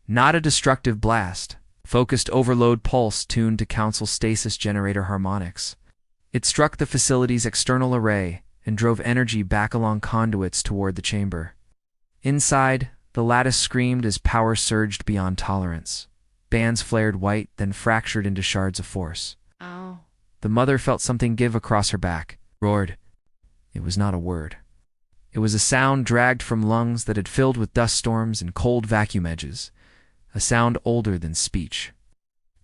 Speaker 1: Not a destructive blast. Focused overload pulse tuned to Council stasis generator harmonics. It struck the facility's external array and drove energy back along conduits toward the chamber. Inside, the lattice screamed as power surged beyond tolerance. Bands flared white, then fractured into shards of force.
Speaker 2: Ow.
Speaker 1: The mother felt something give across her back, roared. It was not a word. It was a sound dragged from lungs that had filled with dust storms and cold vacuum edges, a sound older than speech.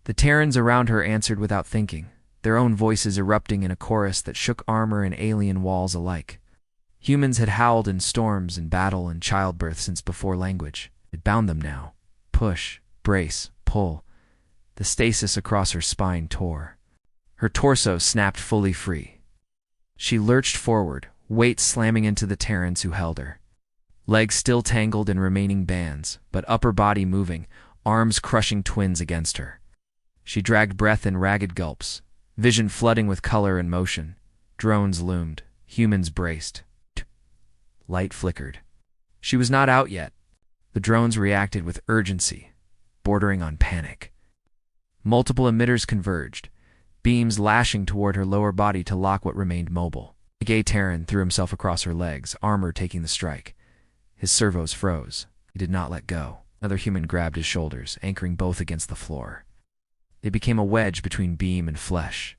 Speaker 1: The Terrans around her answered without thinking, their own voices erupting in a chorus that shook armor and alien walls alike. Humans had howled in storms and battle and childbirth since before language. It bound them now. Push, brace, pull. The stasis across her spine tore. Her torso snapped fully free. She lurched forward, weight slamming into the Terrans who held her. Legs still tangled in remaining bands, but upper body moving, arms crushing twins against her. She dragged breath in ragged gulps, vision flooding with color and motion. Drones loomed, humans braced. Light flickered. She was not out yet. The drones reacted with urgency, bordering on panic. Multiple emitters converged, beams lashing toward her lower body to lock what remained mobile. The gay Terran threw himself across her legs, armor taking the strike. His servos froze. He did not let go. Another human grabbed his shoulders, anchoring both against the floor. They became a wedge between beam and flesh.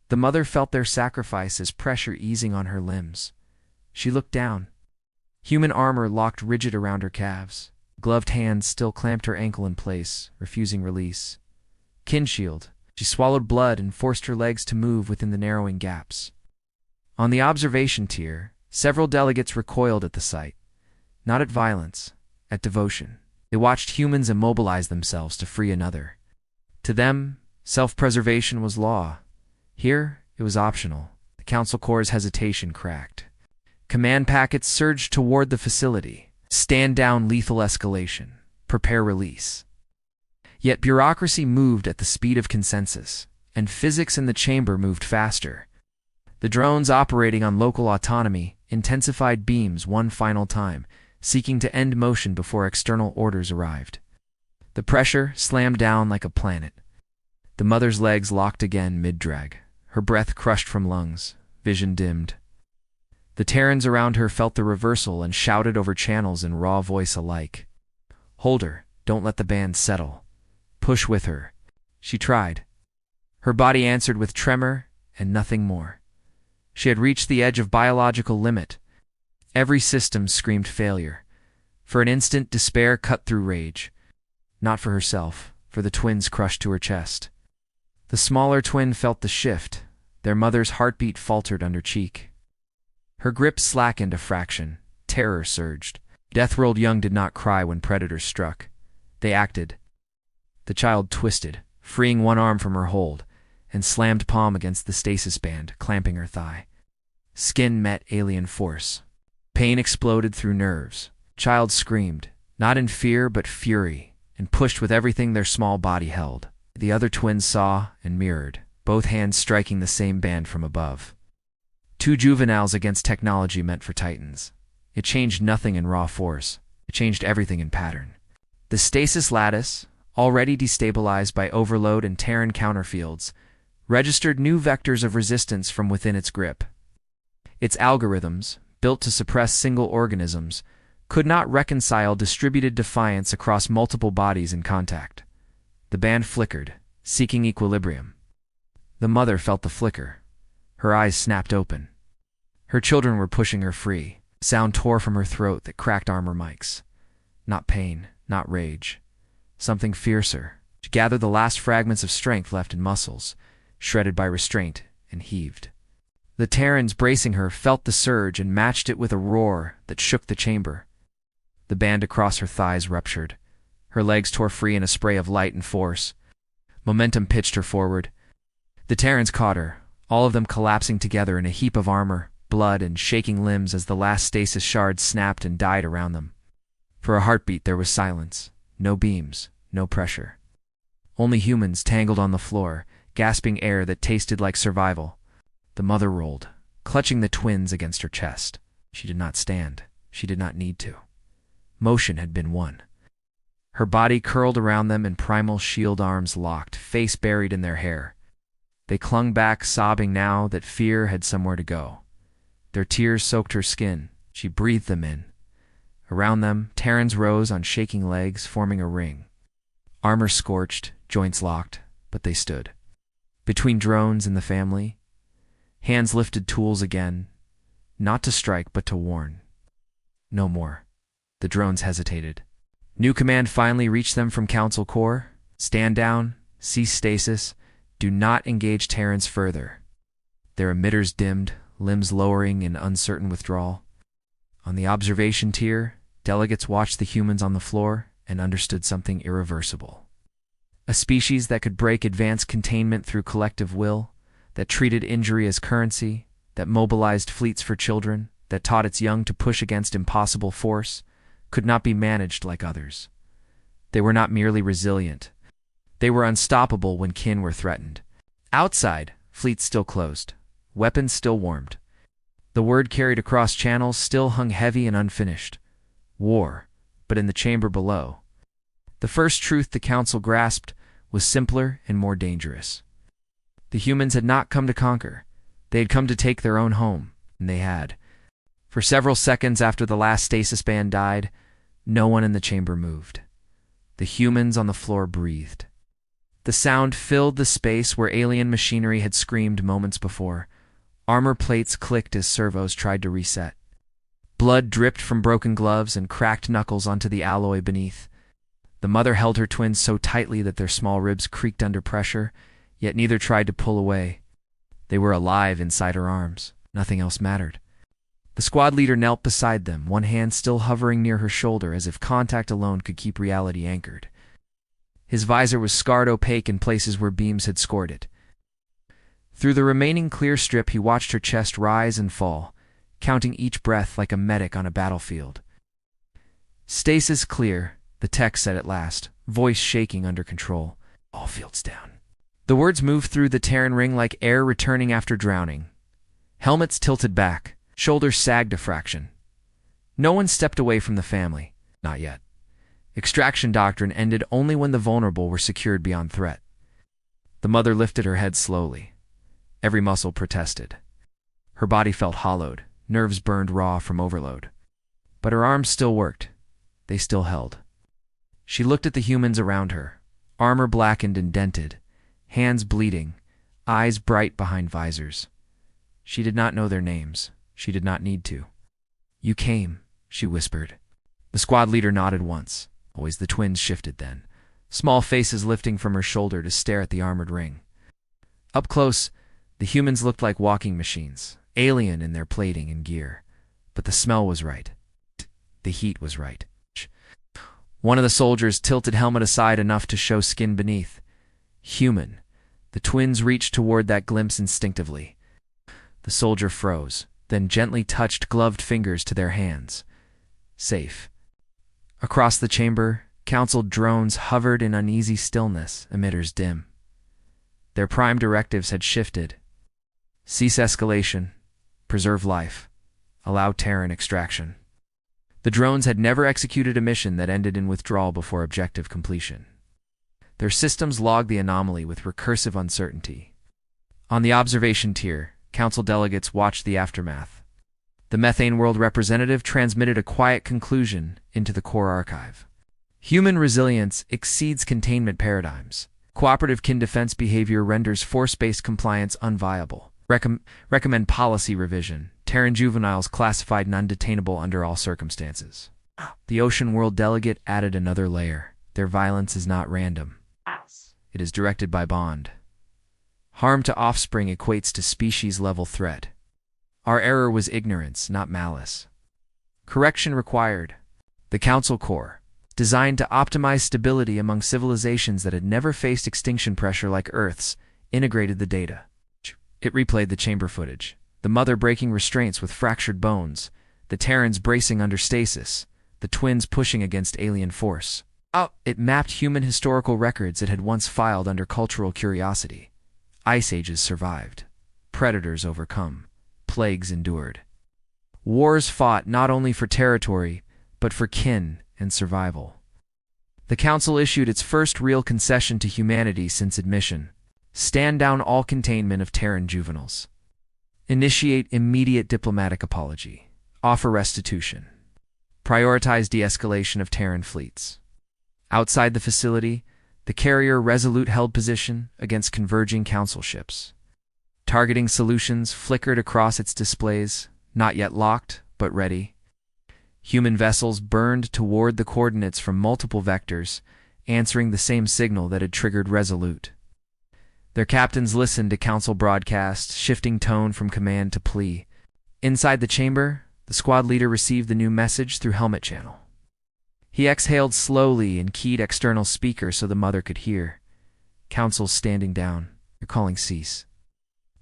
Speaker 1: The mother felt their sacrifice as pressure easing on her limbs. She looked down. Human armor locked rigid around her calves. Gloved hands still clamped her ankle in place, refusing release. Kinshield. She swallowed blood and forced her legs to move within the narrowing gaps. On the observation tier, several delegates recoiled at the sight. Not at violence, at devotion. They watched humans immobilize themselves to free another. To them, self-preservation was law. Here, it was optional. The Council Corps' hesitation cracked. Command packets surged toward the facility. Stand down lethal escalation. Prepare release. Yet bureaucracy moved at the speed of consensus, and physics in the chamber moved faster. The drones operating on local autonomy intensified beams one final time, seeking to end motion before external orders arrived. The pressure slammed down like a planet. The mother's legs locked again mid-drag, her breath crushed from lungs, vision dimmed. The Terrans around her felt the reversal and shouted over channels in raw voice alike. Hold her, don't let the band settle. Push with her. She tried. Her body answered with tremor and nothing more. She had reached the edge of biological limit. Every system screamed failure. For an instant, despair cut through rage. Not for herself, for the twins crushed to her chest. The smaller twin felt the shift. Their mother's heartbeat faltered under cheek. Her grip slackened a fraction. Terror surged. Death-rolled young did not cry when predators struck. They acted. The child twisted, freeing one arm from her hold, and slammed palm against the stasis band, clamping her thigh. Skin met alien force. Pain exploded through nerves. Child screamed, not in fear but fury, and pushed with everything their small body held. The other twins saw and mirrored, both hands striking the same band from above. Two juveniles against technology meant for titans. It changed nothing in raw force. It changed everything in pattern. The stasis lattice, already destabilized by overload and Terran counterfields, registered new vectors of resistance from within its grip. Its algorithms, built to suppress single organisms, could not reconcile distributed defiance across multiple bodies in contact. The band flickered, seeking equilibrium. The mother felt the flicker. Her eyes snapped open. Her children were pushing her free. Sound tore from her throat that cracked armor mics. Not pain, not rage. Something fiercer. She gathered the last fragments of strength left in muscles, shredded by restraint, and heaved. The Terrans bracing her felt the surge and matched it with a roar that shook the chamber. The band across her thighs ruptured. Her legs tore free in a spray of light and force. Momentum pitched her forward. The Terrans caught her, all of them collapsing together in a heap of armor, blood, and shaking limbs as the last stasis shards snapped and died around them. For a heartbeat there was silence. No beams, no pressure. Only humans tangled on the floor, gasping air that tasted like survival. The mother rolled, clutching the twins against her chest. She did not stand. She did not need to. Motion had been won. Her body curled around them in primal shield arms locked, face buried in their hair. They clung back, sobbing now that fear had somewhere to go. Their tears soaked her skin. She breathed them in. Around them, Terrans rose on shaking legs, forming a ring. Armor scorched, joints locked, but they stood. Between drones and the family, hands lifted tools again, not to strike but to warn. No more. The drones hesitated. New command finally reached them from Council Core. Stand down, cease stasis, do not engage Terrans further. Their emitters dimmed, limbs lowering in uncertain withdrawal. On the observation tier, delegates watched the humans on the floor and understood something irreversible. A species that could break advanced containment through collective will, that treated injury as currency, that mobilized fleets for children, that taught its young to push against impossible force, could not be managed like others. They were not merely resilient. They were unstoppable when kin were threatened. Outside, fleets still closed, weapons still warmed. The word carried across channels still hung heavy and unfinished. War, but in the chamber below. The first truth the Council grasped was simpler and more dangerous. The humans had not come to conquer. They had come to take their own home, and they had. For several seconds after the last stasis band died, no one in the chamber moved. The humans on the floor breathed. The sound filled the space where alien machinery had screamed moments before. Armor plates clicked as servos tried to reset. Blood dripped from broken gloves and cracked knuckles onto the alloy beneath. The mother held her twins so tightly that their small ribs creaked under pressure, yet neither tried to pull away. They were alive inside her arms. Nothing else mattered. The squad leader knelt beside them, one hand still hovering near her shoulder as if contact alone could keep reality anchored. His visor was scarred opaque in places where beams had scored it. Through the remaining clear strip he watched her chest rise and fall, counting each breath like a medic on a battlefield. "Stasis clear," the tech said at last, voice shaking under control. "All fields down." The words moved through the Terran ring like air returning after drowning. Helmets tilted back, shoulders sagged a fraction. No one stepped away from the family. Not yet. Extraction doctrine ended only when the vulnerable were secured beyond threat. The mother lifted her head slowly. Every muscle protested. Her body felt hollowed, nerves burned raw from overload. But her arms still worked. They still held. She looked at the humans around her, armor blackened and dented, hands bleeding, eyes bright behind visors. She did not know their names. She did not need to. "You came," she whispered. The squad leader nodded once. Always the twins shifted then. small faces lifting from her shoulder to stare at the armored ring. Up close, the humans looked like walking machines, alien in their plating and gear. But the smell was right. The heat was right. One of the soldiers tilted helmet aside enough to show skin beneath. Human. The twins reached toward that glimpse instinctively. The soldier froze, then gently touched gloved fingers to their hands. Safe. Across the chamber, Council drones hovered in uneasy stillness, emitters dim. Their prime directives had shifted. Cease escalation. Preserve life. Allow Terran extraction. The drones had never executed a mission that ended in withdrawal before objective completion. Their systems logged the anomaly with recursive uncertainty. On the observation tier, Council delegates watched the aftermath. The Methane World representative transmitted a quiet conclusion into the core archive. Human resilience exceeds containment paradigms. Cooperative kin defense behavior renders force-based compliance unviable. Recommend policy revision. Terran juveniles classified and undetainable under all circumstances. The Ocean World delegate added another layer. Their violence is not random. It is directed by bond. Harm to offspring equates to species-level threat. Our error was ignorance, not malice. Correction required. The Council Core, designed to optimize stability among civilizations that had never faced extinction pressure like Earth's, integrated the data. It replayed the chamber footage. The mother breaking restraints with fractured bones, the Terrans bracing under stasis, the twins pushing against alien force. It mapped human historical records it had once filed under cultural curiosity. Ice ages survived. Predators overcome. Plagues endured. Wars fought not only for territory, but for kin and survival. The Council issued its first real concession to humanity since admission. Stand down all containment of Terran juveniles. Initiate immediate diplomatic apology. Offer restitution. Prioritize de-escalation of Terran fleets. Outside the facility, the carrier Resolute held position against converging Council ships. Targeting solutions flickered across its displays, not yet locked, but ready. Human vessels burned toward the coordinates from multiple vectors, answering the same signal that had triggered Resolute. Their captains listened to Council broadcasts, shifting tone from command to plea. Inside the chamber, the squad leader received the new message through helmet channel. He exhaled slowly and keyed external speaker so the mother could hear. Council's standing down. You're calling cease.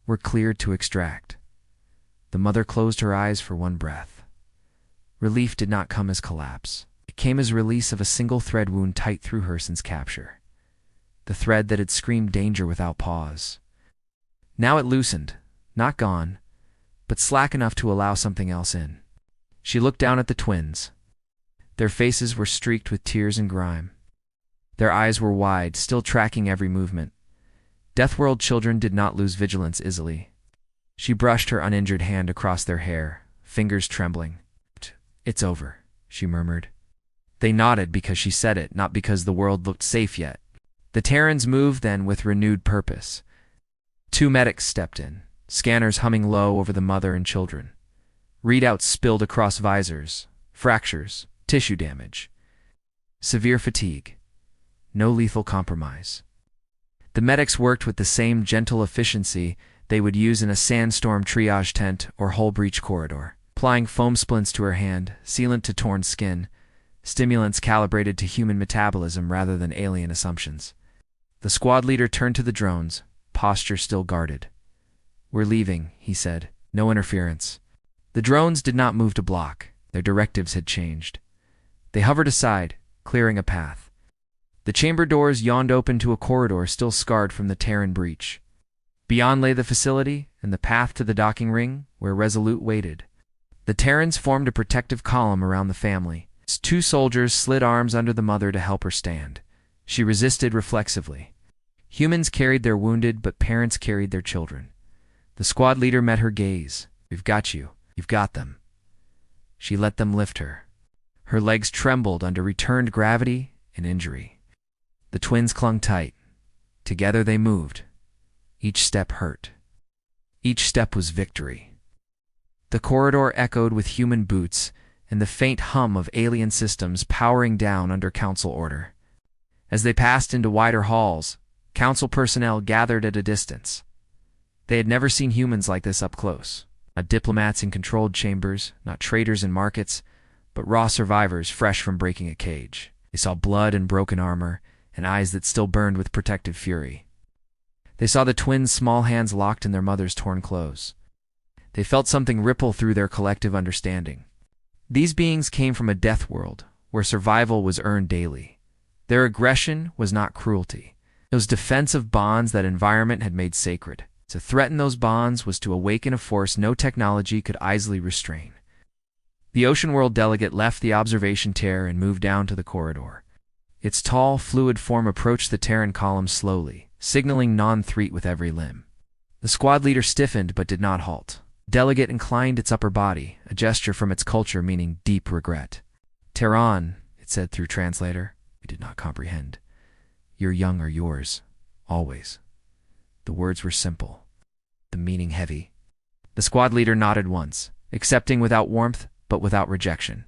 Speaker 1: We're cleared to extract. The mother closed her eyes for one breath. Relief did not come as collapse. It came as release of a single thread wound tight through her since capture. The thread that had screamed danger without pause. Now it loosened, not gone, but slack enough to allow something else in. She looked down at the twins. Their faces were streaked with tears and grime. Their eyes were wide, still tracking every movement. Deathworld children did not lose vigilance easily. She brushed her uninjured hand across their hair, fingers trembling. It's over, she murmured. They nodded because she said it, not because the world looked safe yet. The Terrans moved then with renewed purpose. 2 medics stepped in, scanners humming low over the mother and children. Readouts spilled across visors, fractures, tissue damage. Severe fatigue. No lethal compromise. The medics worked with the same gentle efficiency they would use in a sandstorm triage tent or hull breach corridor, applying foam splints to her hand, sealant to torn skin, stimulants calibrated to human metabolism rather than alien assumptions. The squad leader turned to the drones, posture still guarded. We're leaving, he said. No interference. The drones did not move to block. Their directives had changed. They hovered aside, clearing a path. The chamber doors yawned open to a corridor still scarred from the Terran breach. Beyond lay the facility and the path to the docking ring, where Resolute waited. The Terrans formed a protective column around the family. 2 soldiers slid arms under the mother to help her stand. She resisted reflexively. Humans carried their wounded, but parents carried their children. The squad leader met her gaze. We've got you. You've got them. She let them lift her. Her legs trembled under returned gravity and injury. The twins clung tight. Together they moved. Each step hurt. Each step was victory. The corridor echoed with human boots and the faint hum of alien systems powering down under Council order. As they passed into wider halls, council personnel gathered at a distance. They had never seen humans like this up close. Not diplomats in controlled chambers, not traitors in markets, but raw survivors fresh from breaking a cage. They saw blood and broken armor, and eyes that still burned with protective fury. They saw the twins' small hands locked in their mother's torn clothes. They felt something ripple through their collective understanding. These beings came from a death world, where survival was earned daily. Their aggression was not cruelty. It was defense of bonds that environment had made sacred. To threaten those bonds was to awaken a force no technology could easily restrain. The Ocean World delegate left the observation chair and moved down to the corridor. Its tall, fluid form approached the Terran column slowly, signaling non-threat with every limb. The squad leader stiffened but did not halt. The delegate inclined its upper body, a gesture from its culture meaning deep regret. "Terran," it said through translator. We did not comprehend. "Your young are yours, always." The words were simple, the meaning heavy. The squad leader nodded once, accepting without warmth, but without rejection.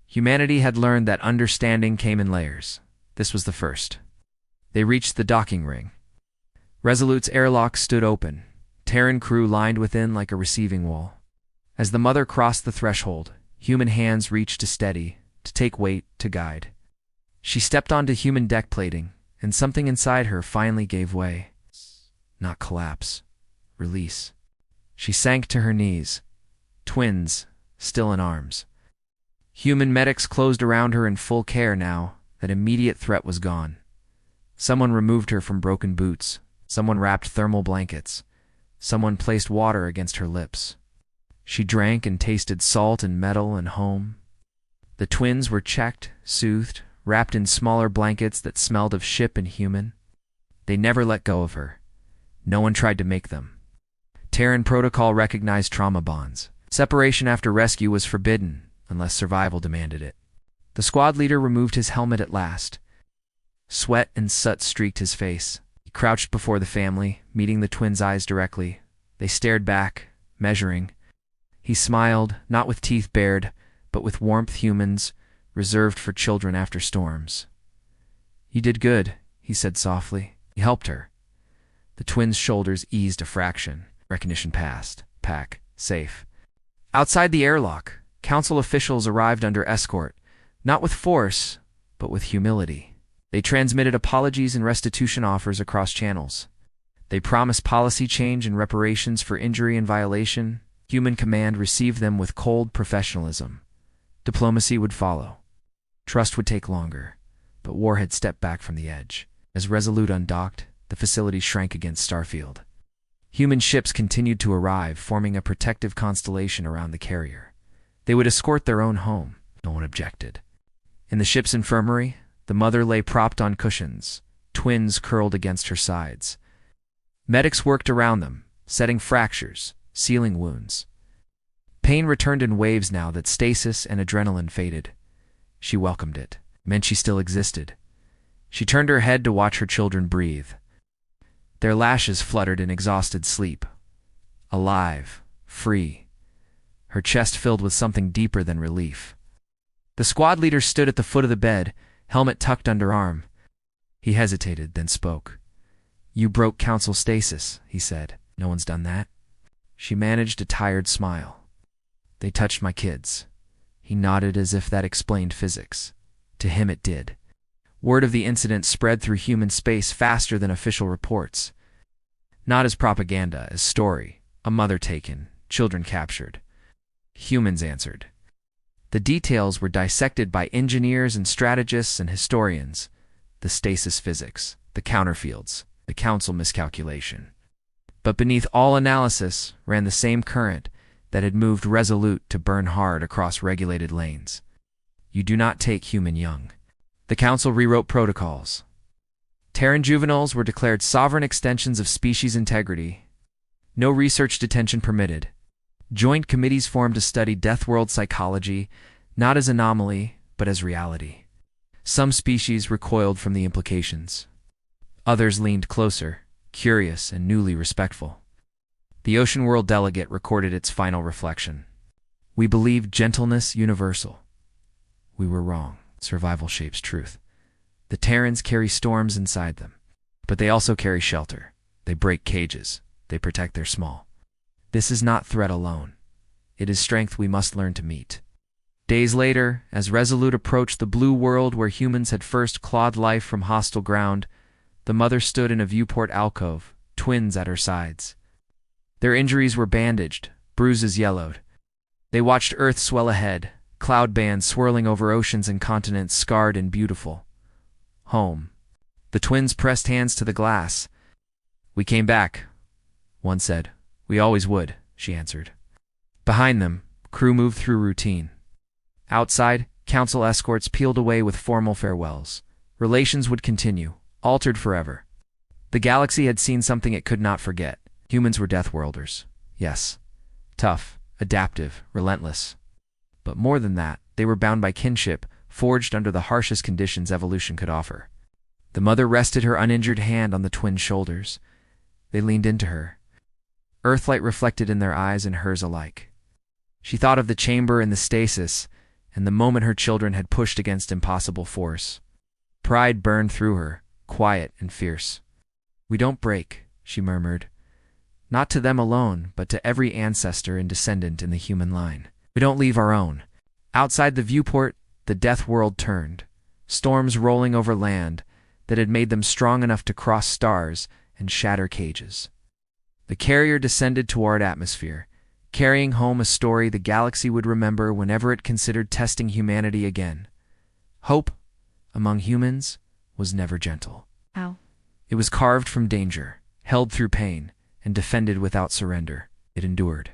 Speaker 1: Humanity had learned that understanding came in layers. This was the first. They reached the docking ring. Resolute's airlock stood open, Terran crew lined within like a receiving wall. As the mother crossed the threshold, human hands reached to steady, to take weight, to guide. She stepped onto human deck plating, and something inside her finally gave way. Not collapse. Release. She sank to her knees. Twins, still in arms. Human medics closed around her in full care now that immediate threat was gone. Someone removed her from broken boots. Someone wrapped thermal blankets. Someone placed water against her lips. She drank and tasted salt and metal and home. The twins were checked, soothed, wrapped in smaller blankets that smelled of ship and human. They never let go of her. No one tried to make them. Terran protocol recognized trauma bonds. Separation after rescue was forbidden, unless survival demanded it. The squad leader removed his helmet at last. Sweat and soot streaked his face. He crouched before the family, meeting the twins' eyes directly. They stared back, measuring. He smiled, not with teeth bared, but with warmth humans, reserved for children after storms. "You did good," he said softly. He helped her. The twins' shoulders eased a fraction. Recognition passed. Pack. Safe. Outside the airlock, council officials arrived under escort, not with force, but with humility. They transmitted apologies and restitution offers across channels. They promised policy change and reparations for injury and violation. Human command received them with cold professionalism. Diplomacy would follow. Trust would take longer, but war had stepped back from the edge. As Resolute undocked, the facility shrank against Starfield. Human ships continued to arrive, forming a protective constellation around the carrier. They would escort their own home. No one objected. In the ship's infirmary, the mother lay propped on cushions, twins curled against her sides. Medics worked around them, setting fractures, sealing wounds. Pain returned in waves now that stasis and adrenaline faded. She welcomed it. It meant she still existed. She turned her head to watch her children breathe. Their lashes fluttered in exhausted sleep. Alive, free. Her chest filled with something deeper than relief. The squad leader stood at the foot of the bed, helmet tucked under arm. He hesitated, then spoke. "You broke council stasis," he said. "No one's done that." She managed a tired smile. "They touched my kids." He nodded as if that explained physics. To him it did. Word of the incident spread through human space faster than official reports. Not as propaganda, as story. A mother taken, children captured. Humans answered. The details were dissected by engineers and strategists and historians. The stasis physics, the counterfields, the council miscalculation. But beneath all analysis ran the same current that had moved Resolute to burn hard across regulated lanes. You do not take human young. The council rewrote protocols. Terran juveniles were declared sovereign extensions of species integrity. No research detention permitted. Joint committees formed to study death world psychology, not as anomaly, but as reality. Some species recoiled from the implications. Others leaned closer, curious and newly respectful. The Ocean World delegate recorded its final reflection. "We believed gentleness universal. We were wrong. Survival shapes truth. The Terrans carry storms inside them, but they also carry shelter. They break cages. They protect their small. This is not threat alone. It is strength we must learn to meet. Days later, as Resolute approached the blue world where humans had first clawed life from hostile ground, the mother stood in a viewport alcove, twins at her sides. Their injuries were bandaged, bruises yellowed. They watched Earth swell ahead, cloud bands swirling over oceans and continents scarred and beautiful. Home. The twins pressed hands to the glass. "We came back," one said. "We always would," she answered. Behind them, crew moved through routine. Outside, council escorts peeled away with formal farewells. Relations would continue, altered forever. The galaxy had seen something it could not forget. Humans were Deathworlders. Yes. Tough, adaptive, relentless. But more than that, they were bound by kinship, forged under the harshest conditions evolution could offer. The mother rested her uninjured hand on the twins' shoulders. They leaned into her. Earthlight reflected in their eyes and hers alike. She thought of the chamber and the stasis, and the moment her children had pushed against impossible force. Pride burned through her, quiet and fierce. "We don't break," she murmured. "Not to them alone, but to every ancestor and descendant in the human line. We don't leave our own." Outside the viewport, the death world turned, storms rolling over land that had made them strong enough to cross stars and shatter cages. The carrier descended toward atmosphere, carrying home a story the galaxy would remember whenever it considered testing humanity again. Hope, among humans, was never gentle.
Speaker 2: How?
Speaker 1: It was carved from danger, held through pain, and defended without surrender. It endured.